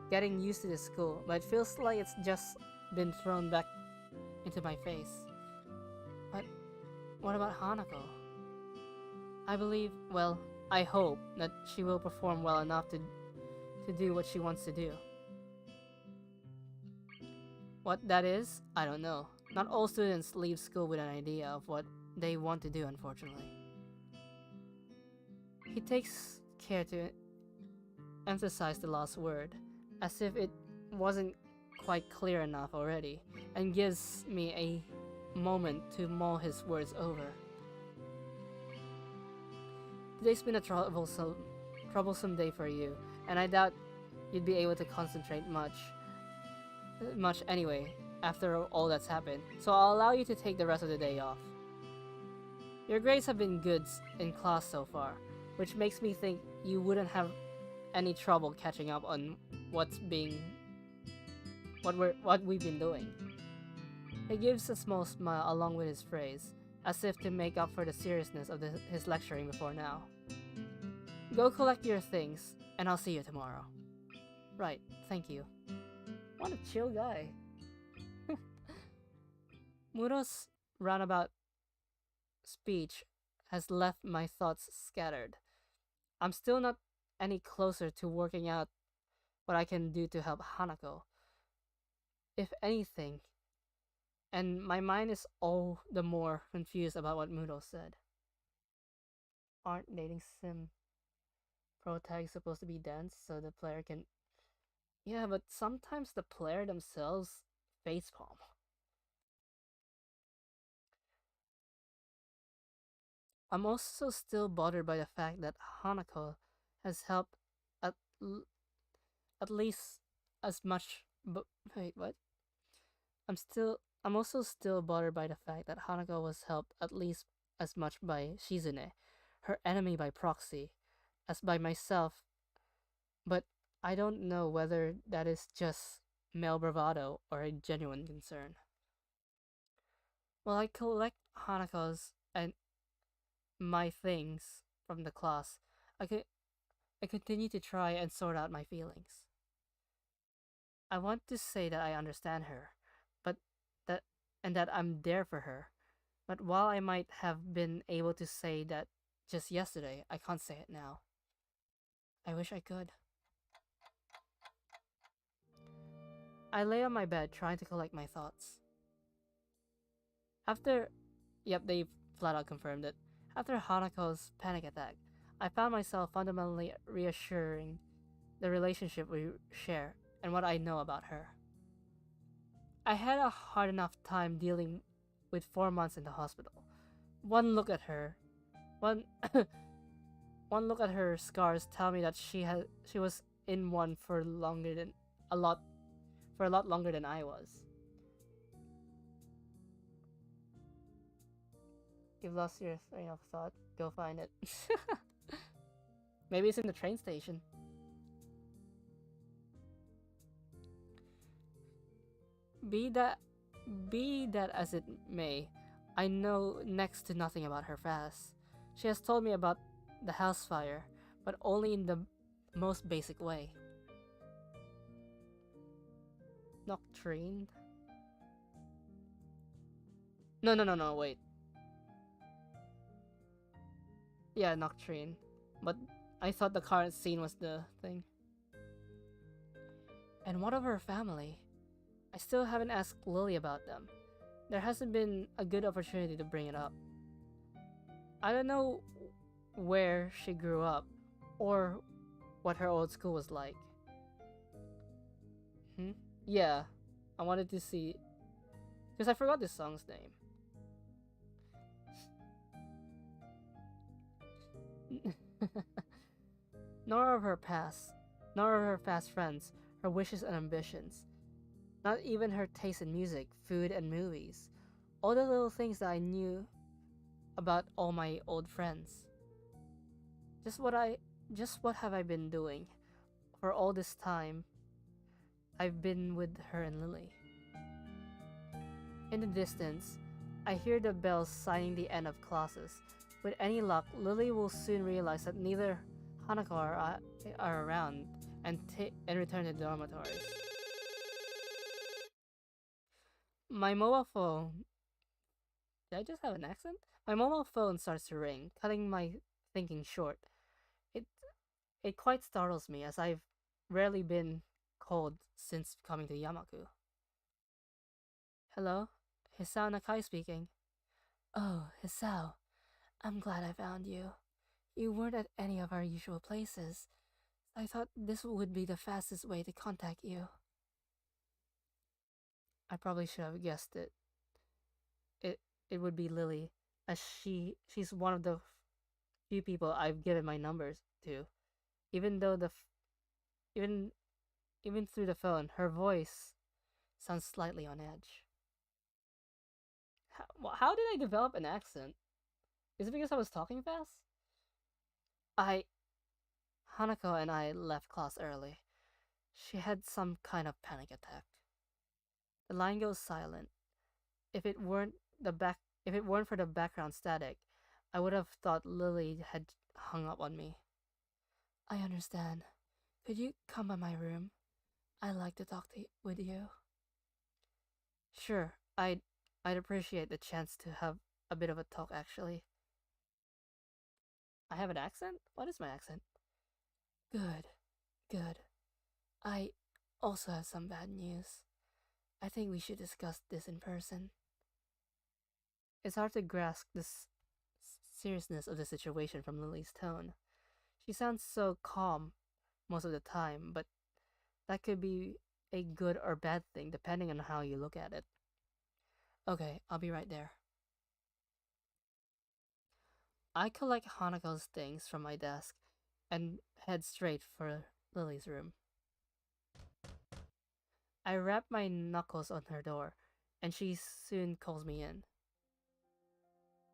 getting used to this school, but it feels like it's just been thrown back into my face. But what about Hanako? I believe, well, I hope that she will perform well enough to do what she wants to do. What that is, I don't know. Not all students leave school with an idea of what they want to do, unfortunately. He takes care to emphasize the last word, as if it wasn't quite clear enough already, and gives me a moment to mull his words over. Today's been a troublesome day for you, and I doubt you'd be able to concentrate much anyway after all that's happened, so I'll allow you to take the rest of the day off. Your grades have been good in class so far, which makes me think you wouldn't have any trouble catching up on what we've been doing. He gives a small smile along with his phrase, as if to make up for the seriousness of his lecturing before now. Go collect your things, and I'll see you tomorrow. Right, thank you. What a chill guy. Muro's roundabout speech has left my thoughts scattered. I'm still not any closer to working out what I can do to help Hanako. If anything, and my mind is all the more confused about what Muro said. Aren't dating sim pro tags supposed to be dense so the player can... Yeah, but sometimes the player themselves facepalm. I'm also still bothered by the fact that Hanako has helped at, at least as much. But wait, what? I'm also still bothered by the fact that Hanako was helped at least as much by Shizune, her enemy by proxy, as by myself. But I don't know whether that is just male bravado or a genuine concern. Well, I collect Hanako's and my things from the class. I could I continue to try and sort out my feelings. I want to say that I understand her, but that and that I'm there for her. But while I might have been able to say that just yesterday, I can't say it now. I wish I could. I lay on my bed trying to collect my thoughts. After, yep, they flat out confirmed it. After Hanako's panic attack, I found myself fundamentally reassuring the relationship we share and what I know about her. I had a hard enough time dealing with 4 months in the hospital. One look at her, one one look at her scars tell me that she was in one for longer than a lot for a lot longer than I was. You've lost your train of thought. Go find it. Maybe it's in the train station. Be that be that as it may, I know next to nothing about her past. She has told me about the house fire, but only in the most basic way. Nocturne? No, wait. Yeah, Nocturne. But I thought the current scene was the thing. And what of her family? I still haven't asked Lily about them. There hasn't been a good opportunity to bring it up. I don't know where she grew up or what her old school was like. Yeah, I wanted to see because I forgot this song's name. nor of her past, nor of her past friends, her wishes and ambitions. Not even her taste in music, food, and movies. All the little things that I knew about all my old friends. Just what have I been doing for all this time I've been with her and Lily. In the distance, I hear the bells signing the end of classes. With any luck, Lily will soon realize that neither Hanako are around and return to the dormitories. My mobile phone. Did I just have an accent? My mobile phone starts to ring, cutting my thinking short. It it quite startles me as I've rarely been called since coming to Yamaku. Hello? Hisao Nakai speaking. Oh, Hisao. I'm glad I found you. You weren't at any of our usual places. I thought this would be the fastest way to contact you. I probably should have guessed it. It would be Lily, as she's one of the few people I've given my numbers to. Even though even even through the phone, her voice sounds slightly on edge. How did I develop an accent? Is it because I was talking fast? I Hanako and I left class early. She had some kind of panic attack. The line goes silent. If it weren't if it weren't for the background static, I would have thought Lily had hung up on me. I understand. Could you come by my room? I'd like to talk with you. Sure, I'd appreciate the chance to have a bit of a talk actually. I have an accent? What is my accent? Good. Good. I also have some bad news. I think we should discuss this in person. It's hard to grasp the seriousness of the situation from Lily's tone. She sounds so calm most of the time, but that could be a good or bad thing depending on how you look at it. Okay, I'll be right there. I collect Hanako's things from my desk and head straight for Lily's room. I rap my knuckles on her door, and she soon calls me in.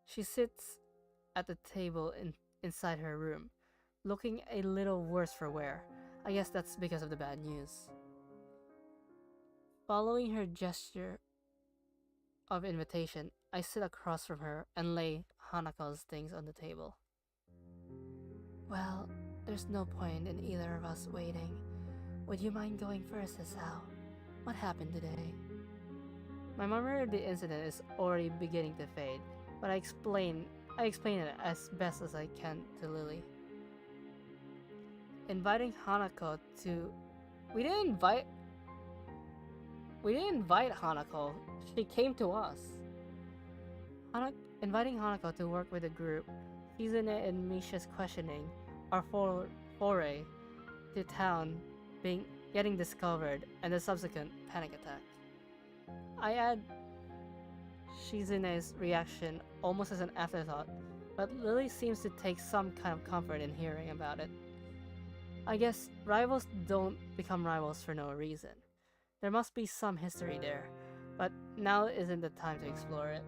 She sits at the table inside her room, looking a little worse for wear. I guess that's because of the bad news. Following her gesture of invitation, I sit across from her and lay Hanako's things on the table. Well, there's no point in either of us waiting. Would you mind going first, Isao? What happened today? My memory of the incident is already beginning to fade, but I explain it as best as I can to Lily. Inviting Hanako to... We didn't invite Hanako. She came to us. Inviting Hanako to work with the group, Shizune and Misha's questioning, our foray to town getting discovered, and the subsequent panic attack. I add Shizune's reaction almost as an afterthought, but Lily seems to take some kind of comfort in hearing about it. I guess rivals don't become rivals for no reason. There must be some history there, but now isn't the time to explore it.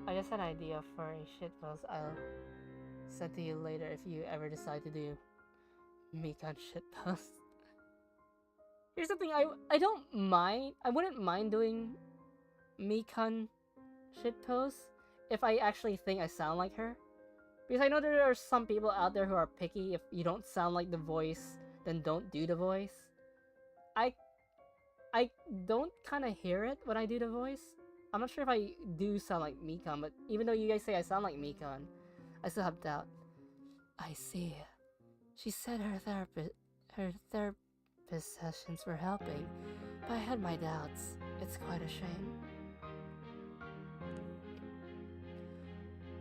I just had an idea for a shitpost I'll send to you later if you ever decide to do Mikan shitpost. Here's the thing, I don't mind. I wouldn't mind doing Mikan shitposts if I actually think I sound like her. Because I know there are some people out there who are picky. If you don't sound like the voice, then don't do the voice. I don't kind of hear it when I do the voice. I'm not sure if I do sound like Mikan, but even though you guys say I sound like Mikan, I still have doubt. I see. She said her therapist sessions were helping, but I had my doubts. It's quite a shame.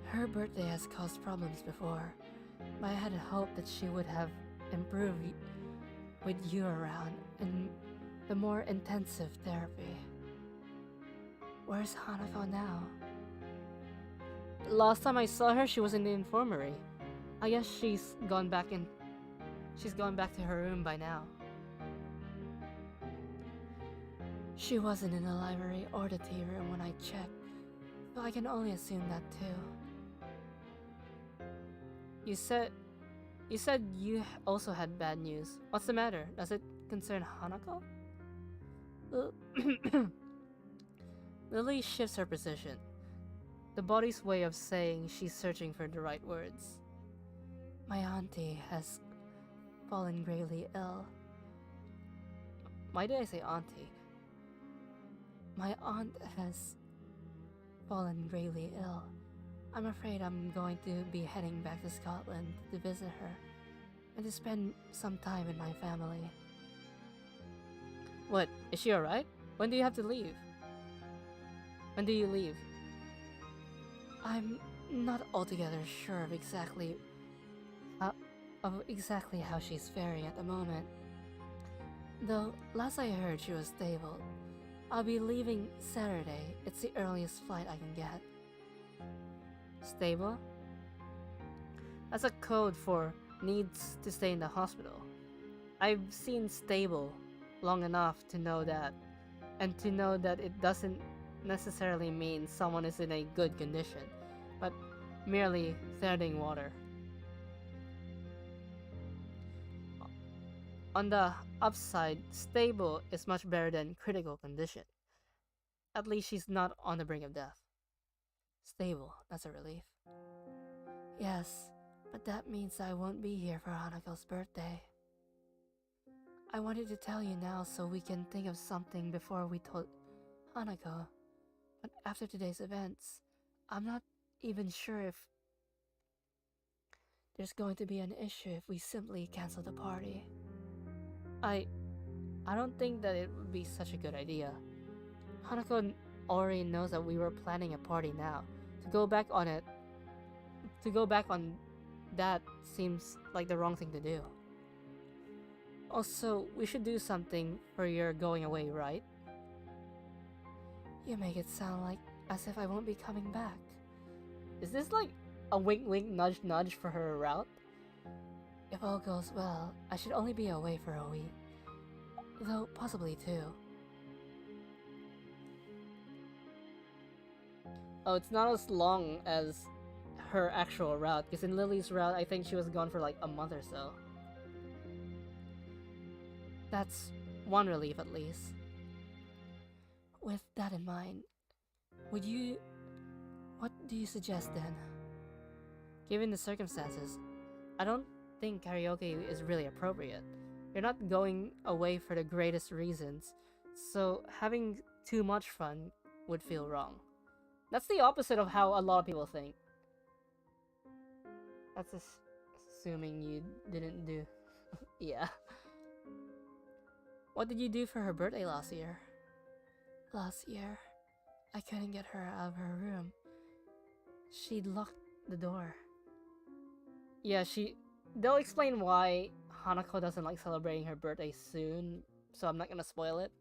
Her birthday has caused problems before, but I had hoped that she would have improved with you around and the more intensive therapy. Where's Hanako now? Last time I saw her, she was in the infirmary. I guess she's gone back to her room by now. She wasn't in the library or the tea room when I checked, so I can only assume that too. You said you also had bad news. What's the matter? Does it concern Hanako? Lily shifts her position. The body's way of saying she's searching for the right words. My auntie has fallen gravely ill. Why did I say auntie? My aunt has fallen gravely ill. I'm afraid I'm going to be heading back to Scotland to visit her and to spend some time with my family. What? Is she alright? When do you have to leave? When do you leave? I'm not altogether sure of exactly how she's faring at the moment. Though, last I heard she was stable. I'll be leaving Saturday. It's the earliest flight I can get. Stable? That's a code for needs to stay in the hospital. I've seen stable long enough to know that, and to know that it doesn't necessarily mean someone is in a good condition, but merely treading water. On the upside, stable is much better than critical condition. At least she's not on the brink of death. Stable, that's a relief. Yes, but that means I won't be here for Hanako's birthday. I wanted to tell you now so we can think of something before we told Hanako. But after today's events, I'm not even sure if there's going to be an issue if we simply cancel the party. I don't think that it would be such a good idea. Hanako already knows that we were planning a party now. To go back on that seems like the wrong thing to do. Also, we should do something for your going away, right? You make it sound like as if I won't be coming back. Is this like a wink wink nudge nudge for her route? If all goes well, I should only be away for a week. Though possibly two. Oh, it's not as long as her actual route, because in Lily's route, I think she was gone for like a month or so. That's one relief at least. With that in mind, Would you... What do you suggest then? Given the circumstances, I don't think karaoke is really appropriate. You're not going away for the greatest reasons, so having too much fun would feel wrong. That's the opposite of how a lot of people think. That's assuming you didn't do... Yeah. What did you do for her birthday last year? Last year, I couldn't get her out of her room. She'd locked the door. Yeah, they'll explain why Hanako doesn't like celebrating her birthday soon, so I'm not gonna spoil it.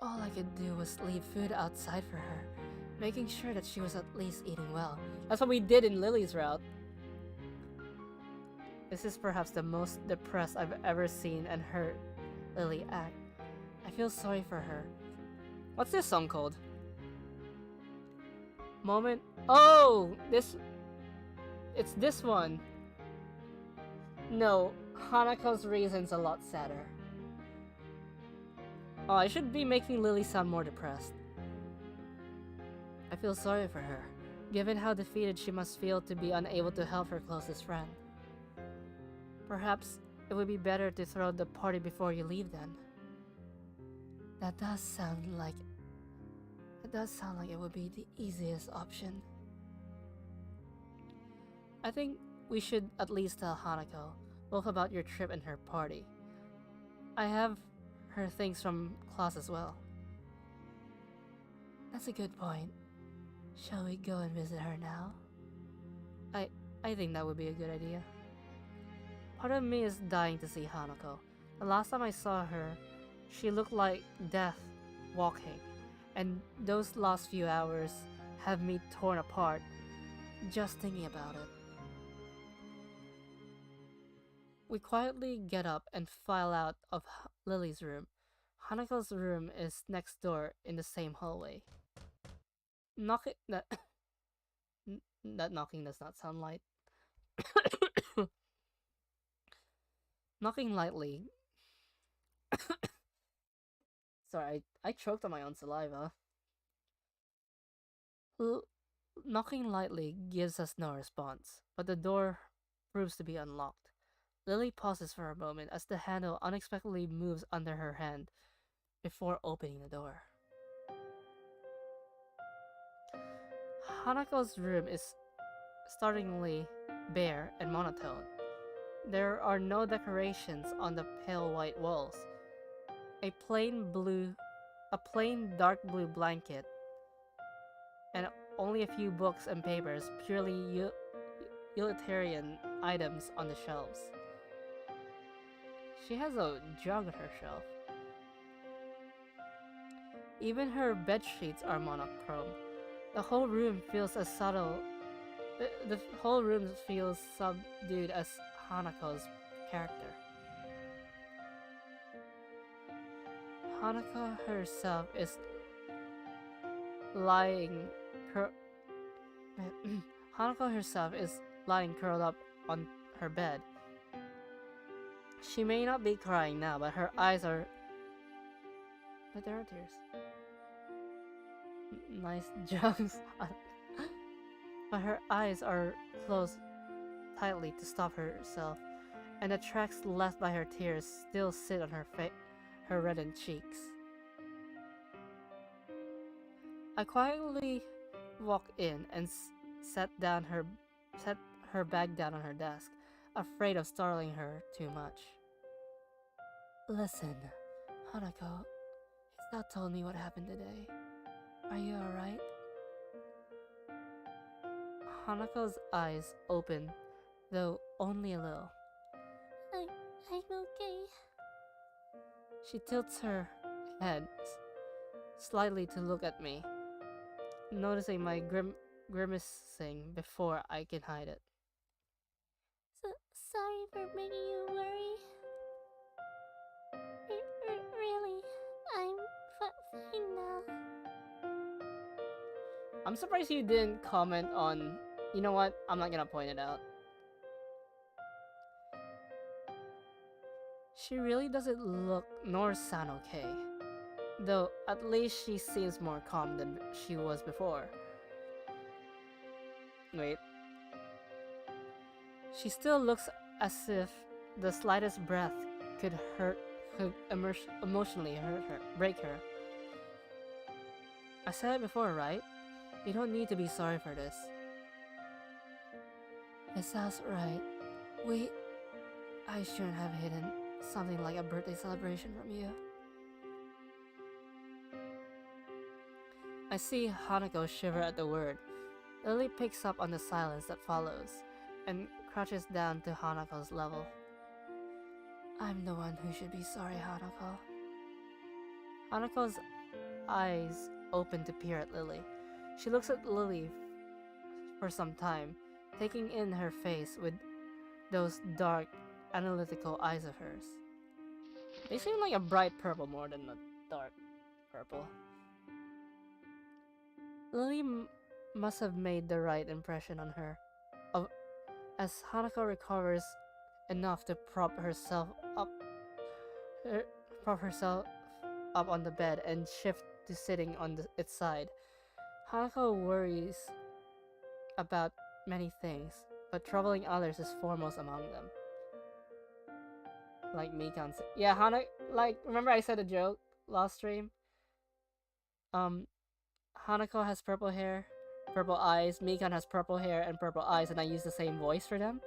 All I could do was leave food outside for her, making sure that she was at least eating well. That's what we did in Lily's route. This is perhaps the most depressed I've ever seen and heard Lily act. I feel sorry for her. What's this song called? Moment. Oh, it's this one. No, Hanako's reason's a lot sadder. Oh, I should be making Lily sound more depressed. I feel sorry for her, given how defeated she must feel to be unable to help her closest friend. Perhaps it would be better to throw the party before you leave then. That does sound like it would be the easiest option. I think we should at least tell Hanako both about your trip and her party. I have her things from class as well. That's a good point. Shall we go and visit her now? I think that would be a good idea. Part of me is dying to see Hanako. The last time I saw her, she looked like death walking, and those last few hours have me torn apart just thinking about it. We quietly get up and file out of Lily's room. Hanako's room is next door in the same hallway. That knocking does not sound light. Knocking lightly. Sorry, I choked on my own saliva. Knocking lightly gives us no response, but the door proves to be unlocked. Lily pauses for a moment as the handle unexpectedly moves under her hand before opening the door. Hanako's room is startlingly bare and monotone. There are no decorations on the pale white walls. A plain dark blue blanket, and only a few books and papers, purely utilitarian items on the shelves. She has a jug on her shelf. Even her bed sheets are monochrome. The whole room feels as subtle. The whole room feels subdued as Hanako's character. Hanako herself is lying curled up on her bed. She may not be crying now, but her eyes are... But there are tears. Nice jokes. But her eyes are closed tightly to stop herself, and the tracks left by her tears still sit on her reddened cheeks. I quietly walked in and set her bag down on her desk, afraid of startling her too much. Listen, Hanako, he's not told me what happened today. Are you alright? Hanako's eyes open, though only a little. I'm okay. She tilts her head slightly to look at me, noticing my grimacing before I can hide it. Sorry for making you worry. Really, I'm fine now. I'm surprised you didn't comment on... You know what? I'm not gonna point it out. She really doesn't look nor sound okay. Though, at least she seems more calm than she was before. Wait. She still looks as if the slightest breath could emotionally hurt her, break her. I said it before, right? You don't need to be sorry for this. It sounds right. I shouldn't have hidden something like a birthday celebration from you. I see Hanako shiver at the word. Lily picks up on the silence that follows, and crouches down to Hanako's level. I'm the one who should be sorry, Hanako. Hanako's eyes open to peer at Lily. She looks at Lily for some time, taking in her face with those dark, analytical eyes of hers. They seem like a bright purple more than a dark purple. Lily must have made the right impression on her. As Hanako recovers enough to prop herself up on the bed and shift to sitting on its side, Hanako worries about many things, but troubling others is foremost among them. Like Mikan said. Yeah, remember I said a joke last stream? Hanako has purple hair, purple eyes, Mikan has purple hair and purple eyes, and I use the same voice for them.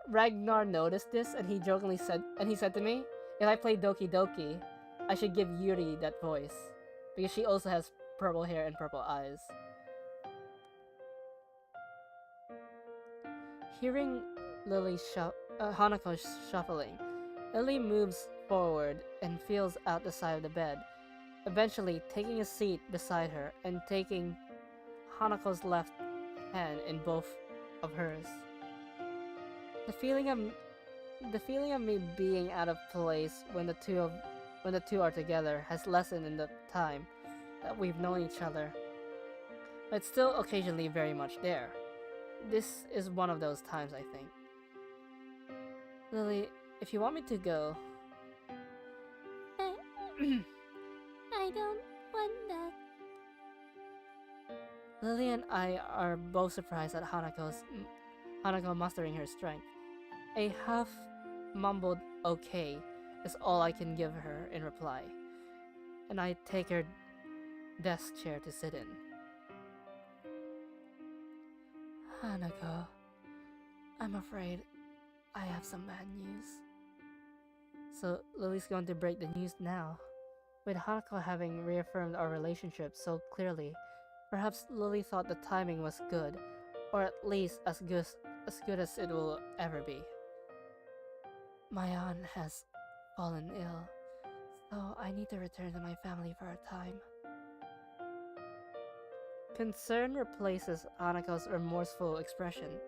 Ragnar noticed this, and he jokingly said to me, if I play Doki Doki, I should give Yuri that voice, because she also has purple hair and purple eyes. Hearing Hanako shuffling, Lily moves forward and feels out the side of the bed, eventually taking a seat beside her and taking Hanako's left hand in both of hers. The feeling of me being out of place when the two are together has lessened in the time that we've known each other, but it's still occasionally very much there. This is one of those times, I think. Lily, if you want me to go... I don't want that. Lily and I are both surprised at Hanako mustering her strength. A half-mumbled okay is all I can give her in reply, and I take her desk chair to sit in. Hanako, I'm afraid I have some bad news. So Lily's going to break the news now. With Hanako having reaffirmed our relationship so clearly, perhaps Lily thought the timing was good, or at least as good as it will ever be. My aunt has fallen ill, so I need to return to my family for a time. Concern replaces Hanako's remorseful expression.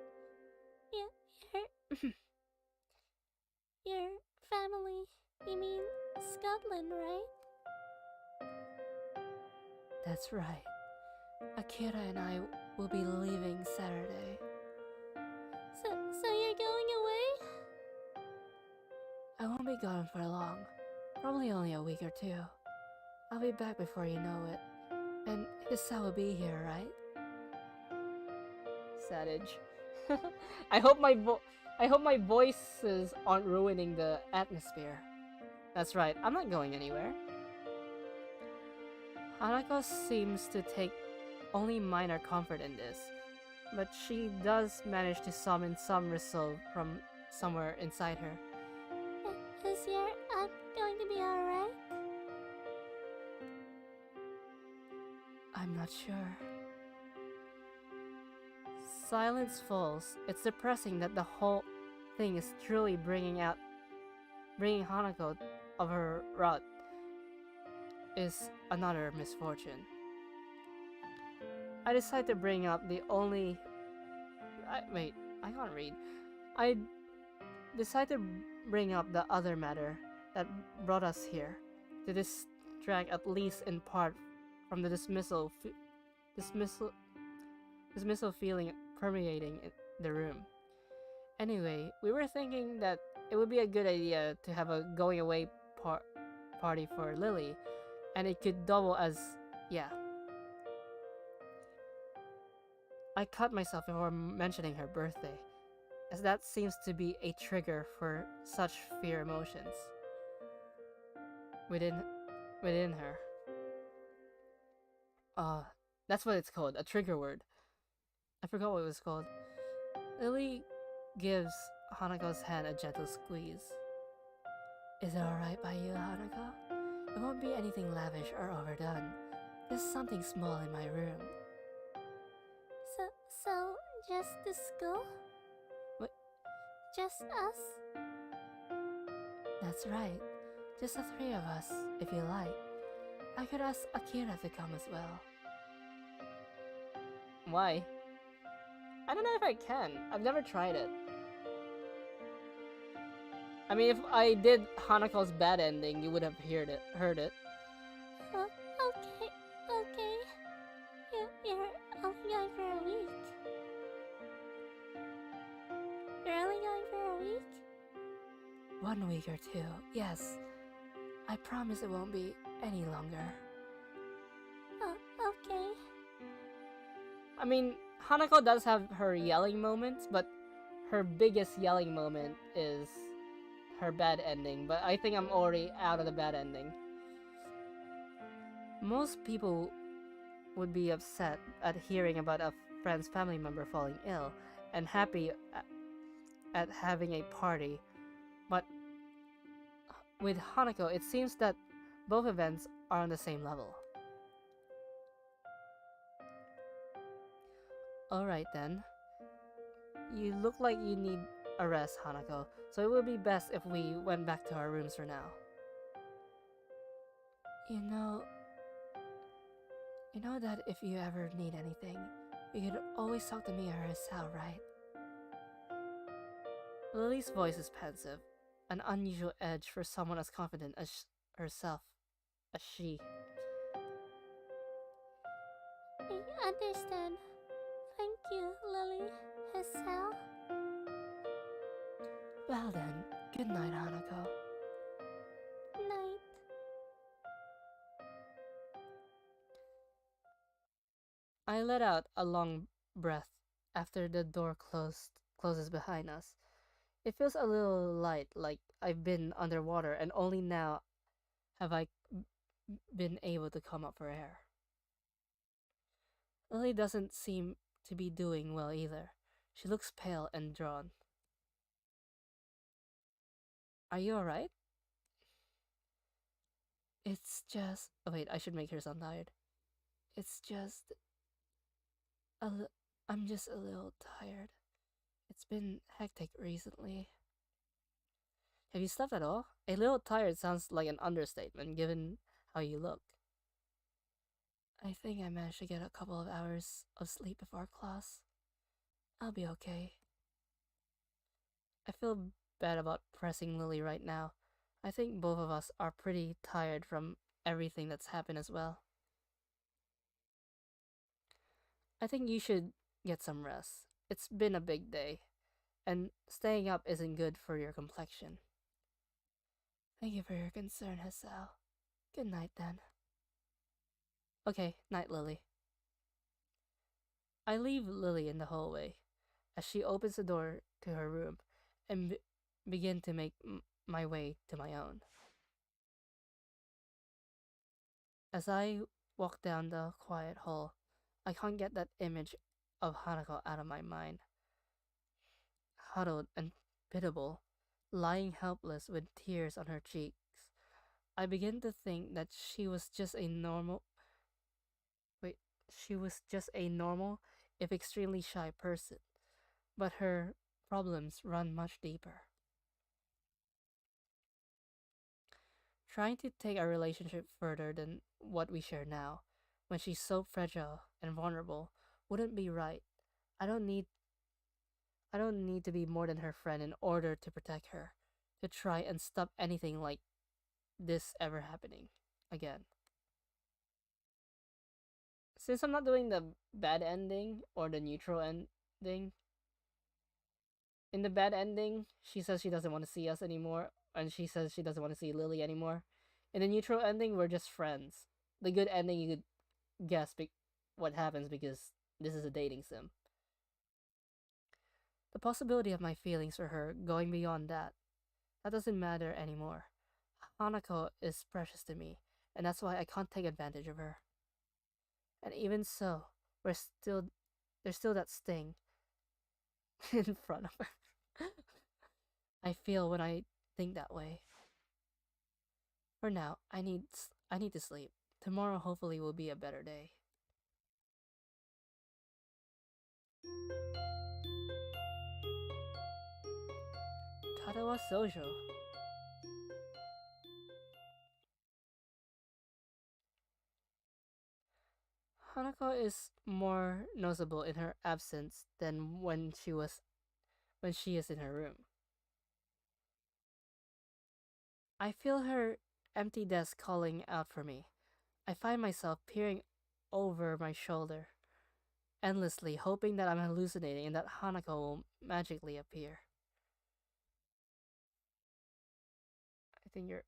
Your family, you mean Scotland, right? That's right. Akira and I will be leaving Saturday. So you're going away? I won't be gone for long. Probably only a week or two. I'll be back before you know it. And Hisa will be here, right? Savage. I hope my voices aren't ruining the atmosphere. That's right, I'm not going anywhere. Hanako seems to take only minor comfort in this, but she does manage to summon some resolve from somewhere inside her. Is your aunt going to be alright? I'm not sure. Silence falls. It's depressing that the whole thing is truly bringing Hanako of her rut is another misfortune. I decide to bring up the only... wait, I can't read. I decide to bring up the other matter that brought us here, to distract at least in part from the dismissal feeling permeating the room. Anyway, we were thinking that it would be a good idea to have a going away party for Lily, And it could double as, yeah. I cut myself before mentioning her birthday, as that seems to be a trigger for such fear emotions within her. That's what it's called, a trigger word. I forgot what it was called. Lily gives Hanako's hand a gentle squeeze. Is it alright by you, Hanako? It won't be anything lavish or overdone. There's something small in my room. So just the school? What? Just us? That's right. Just the three of us, if you like. I could ask Akira to come as well. Why? I don't know if I can. I've never tried it. I mean, if I did Hanako's bad ending, you would have heard it. Okay. You're only going for a week. You're only going for a week? 1 week or two, yes. I promise it won't be any longer. Okay. I mean, Hanako does have her yelling moments, but her biggest yelling moment is her bad ending, but I think I'm already out of the bad ending. Most people would be upset at hearing about a friend's family member falling ill and happy at having a party, but with Hanako, it seems that both events are on the same level. Alright then. You look like you need a rest, Hanako, so it would be best if we went back to our rooms for now. You know that if you ever need anything, you could always talk to me or Sal, right? Lily's voice is pensive, an unusual edge for someone as confident as herself, as she. I understand. Thank you, Lily. Sal. Well then, good night, Hanako. Night. I let out a long breath after the door closes behind us. It feels a little light, like I've been underwater, and only now have I been able to come up for air. Lily doesn't seem to be doing well either. She looks pale and drawn. Are you alright? It's just... Oh wait, I should make her sound tired. It's just... I'm just a little tired. It's been hectic recently. Have you slept at all? A little tired sounds like an understatement given how you look. I think I managed to get a couple of hours of sleep before class. I'll be okay. I feel bad about pressing Lily right now. I think both of us are pretty tired from everything that's happened as well. I think you should get some rest. It's been a big day, and staying up isn't good for your complexion. Thank you for your concern, Hassel. Good night then. Okay, night, Lily. I leave Lily in the hallway as she opens the door to her room and begin to make my way to my own. As I walk down the quiet hall, I can't get that image of Hanako out of my mind. Huddled and pitiable, lying helpless with tears on her cheeks, I begin to think that she was just a normal, if extremely shy person, but her problems run much deeper. Trying to take our relationship further than what we share now, when she's so fragile and vulnerable, wouldn't be right. I don't need to be more than her friend in order to protect her, to try and stop anything like this ever happening again. Since I'm not doing the bad ending or the neutral ending, in the bad ending, she says she doesn't want to see us anymore, and she says she doesn't want to see Lily anymore. In the neutral ending, we're just friends. The good ending, you could guess what happens because this is a dating sim. The possibility of my feelings for her going beyond that doesn't matter anymore. Hanako is precious to me, and that's why I can't take advantage of her. And even so, there's still that sting in front of her. I feel when I think that way. For now, I need to sleep. Tomorrow hopefully will be a better day. Katawa Shoujo. Hanako is more noticeable in her absence than when she is in her room. I feel her empty desk calling out for me. I find myself peering over my shoulder, endlessly hoping that I'm hallucinating and that Hanako will magically appear. I think you're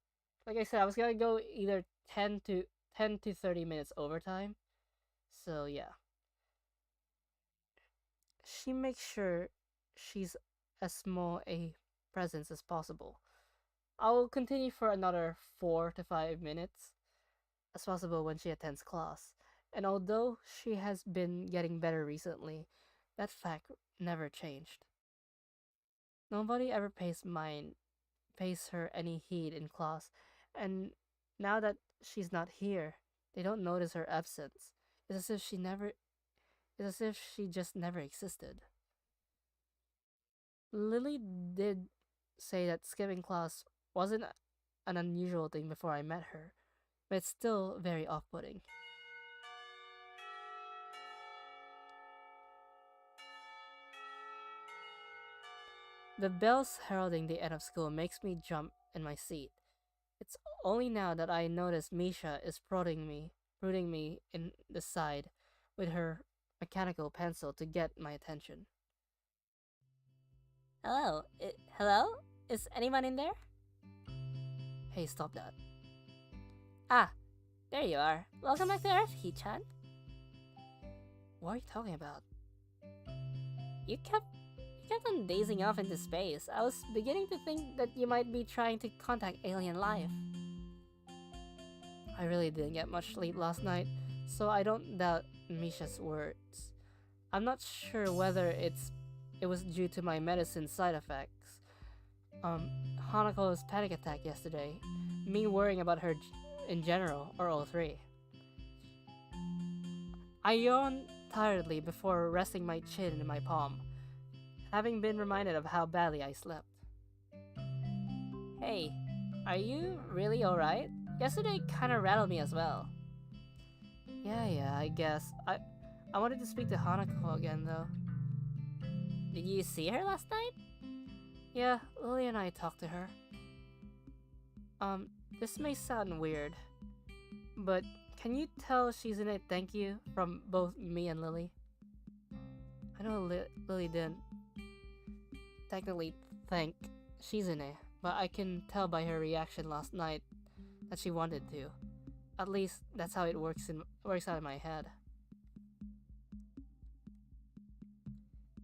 like I said, I was gonna go either 10 to 30 minutes overtime. So yeah. She makes sure she's as small a presence as possible. I will continue for another 4 to 5 minutes as possible when she attends class. And although she has been getting better recently, that fact never changed. Nobody ever pays her any heed in class, and now that she's not here, they don't notice her absence. It's as if it's as if she just never existed. Lily did say that skipping class wasn't an unusual thing before I met her, but it's still very off-putting. The bells heralding the end of school makes me jump in my seat. It's only now that I notice Misha is prodding me in the side with her mechanical pencil to get my attention. Hello? Hello? Is anyone in there? Hey, stop that. Ah, there you are. Welcome back to Earth, Hee-chan. What are you talking about? You kept on dazing off into space. I was beginning to think that you might be trying to contact alien life. I really didn't get much sleep last night, so I don't doubt Misha's words. I'm not sure whether it was due to my medicine side effects. Hanako's panic attack yesterday, me worrying about her in general, or all three. I yawned tiredly before resting my chin in my palm, having been reminded of how badly I slept. Hey, are you really alright? Yesterday kinda rattled me as well. Yeah, I guess. I wanted to speak to Hanako again though. Did you see her last night? Yeah, Lily and I talked to her. This may sound weird, but can you tell she's in a thank you from both me and Lily? I know Lily didn't technically thank Shizune, but I can tell by her reaction last night that she wanted to. At least that's how it works out in my head.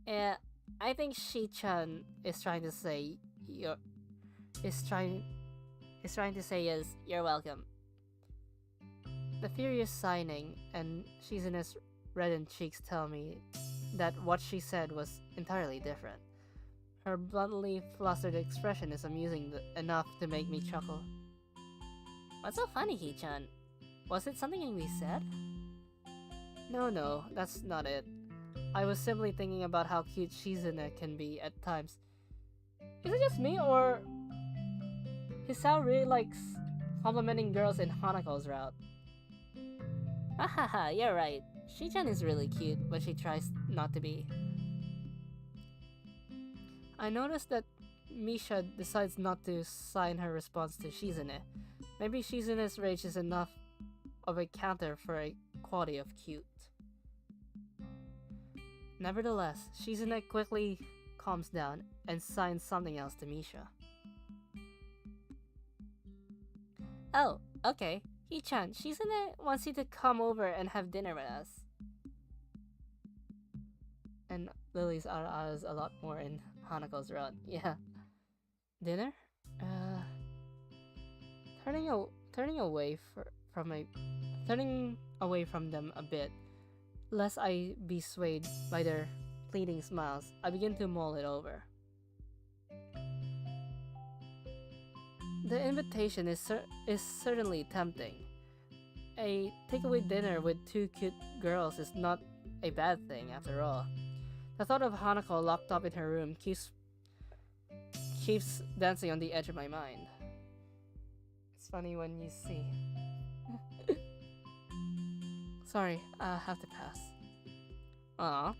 Yeah, I think Shi-chan is trying to say is you're welcome. The furious signing and Shizune's reddened cheeks tell me that what she said was entirely different. Her bluntly flustered expression is amusing enough to make me chuckle. What's so funny, Hee-chan? Was it something we said? No, that's not it. I was simply thinking about how cute Shizune can be at times. Is it just me, or Hisao really likes complimenting girls in Hanako's route? Hahaha, you're right. Shi-chan is really cute, but she tries not to be. I noticed that Misha decides not to sign her response to Shizune. Maybe Shizune's rage is enough of a counter for a quality of cute. Nevertheless, Shizune quickly calms down and signs something else to Misha. Oh, Okay, Hee-chan, Shizune wants you to come over and have dinner with us. And Lily's is a lot more in Hanako's route. Yeah. Dinner? Uh, turning away from my turning away from them a bit, lest I be swayed by their pleading smiles. I begin to mull it over. The invitation is certainly tempting. A takeaway dinner with two cute girls is not a bad thing after all. The thought of Hanako locked up in her room keeps dancing on the edge of my mind. It's funny when you see. Sorry, I have to pass. Aww.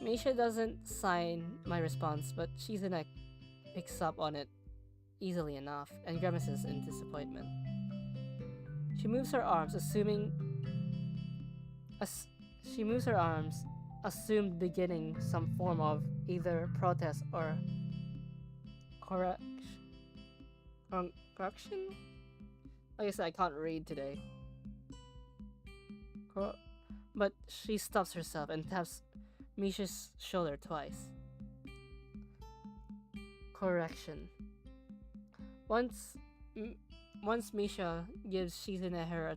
Misha doesn't sign my response, but Shizune picks up on it easily enough and grimaces in disappointment. She moves her arms, she moves her arms, assumed beginning some form of either protest or correction? Like I said, I can't read today. But she stops herself and taps Misha's shoulder twice. Correction. Once Misha gives Shizune her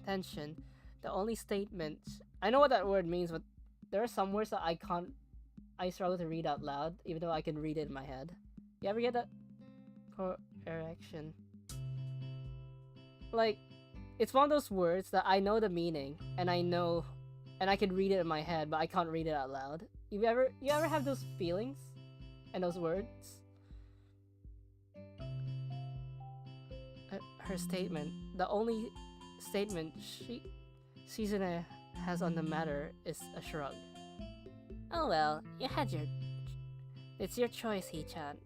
attention, the only statement I know what that word means, but there are some words that I struggle to read out loud, even though I can read it in my head. You ever get that? Correction. Like, it's one of those words that I know the meaning, and I can read it in my head, but I can't read it out loud. You ever have those feelings and those words? Her statement, the only statement Shizune has on the matter, is a shrug. Oh well, it's your choice, Hee-chan.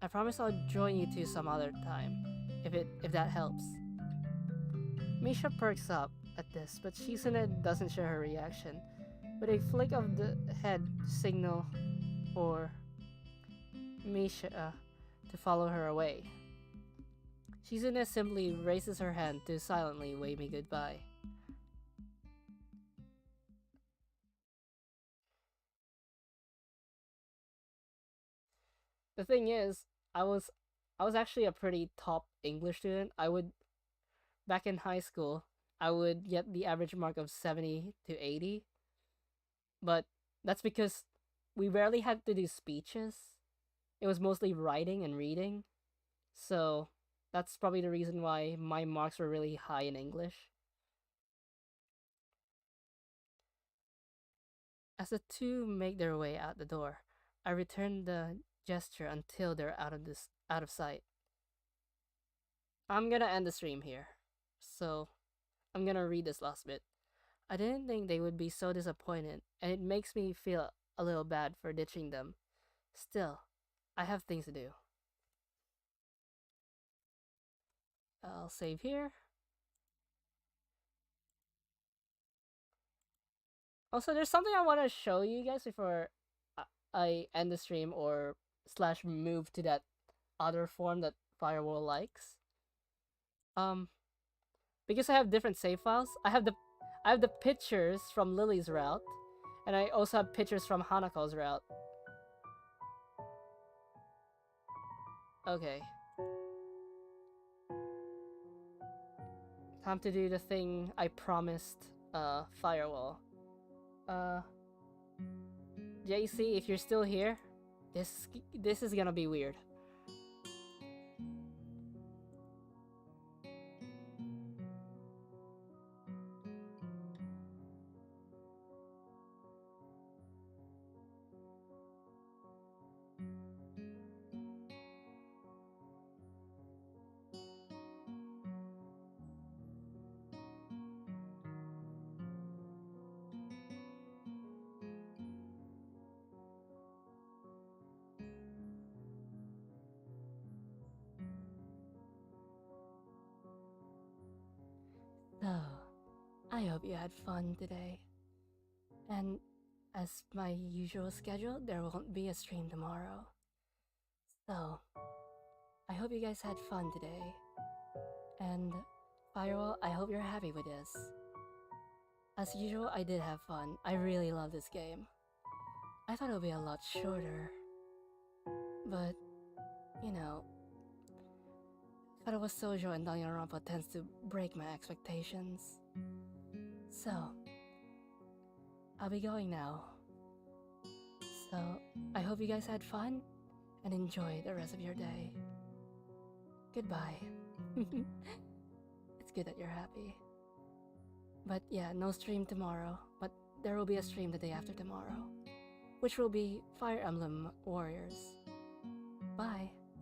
I promise I'll join you two some other time, if that helps. Misha perks up at this, but Shizune doesn't share her reaction. With a flick of the head to signal for Misha to follow her away. Shizune simply raises her hand to silently wave me goodbye. The thing is, I was actually a pretty top English student. Back in high school, I would get the average mark of 70 to 80. But that's because we rarely had to do speeches. It was mostly writing and reading. So that's probably the reason why my marks were really high in English. As the two make their way out the door, I return the gesture until they're out of sight. I'm gonna end the stream here. So I'm gonna read this last bit. I didn't think they would be so disappointed, and it makes me feel a little bad for ditching them. Still, I have things to do. I'll save here. Also, there's something I want to show you guys before I end the stream or / move to that other form that Firewall likes. Because I have different save files, I have the pictures from Lily's route, and I also have pictures from Hanako's route. Okay. Time to do the thing I promised Firewall. JC, if you're still here, this is gonna be weird. So, I hope you had fun today. And as my usual schedule, there won't be a stream tomorrow. So, I hope you guys had fun today. And Firewall, I hope you're happy with this. As usual, I did have fun. I really love this game. I thought it would be a lot shorter. But, you know, Katawa Shoujo and Danganronpa tends to break my expectations. So, I'll be going now. So, I hope you guys had fun and enjoy the rest of your day. Goodbye. It's good that you're happy. But yeah, no stream tomorrow, but there will be a stream the day after tomorrow, which will be Fire Emblem Warriors. Bye.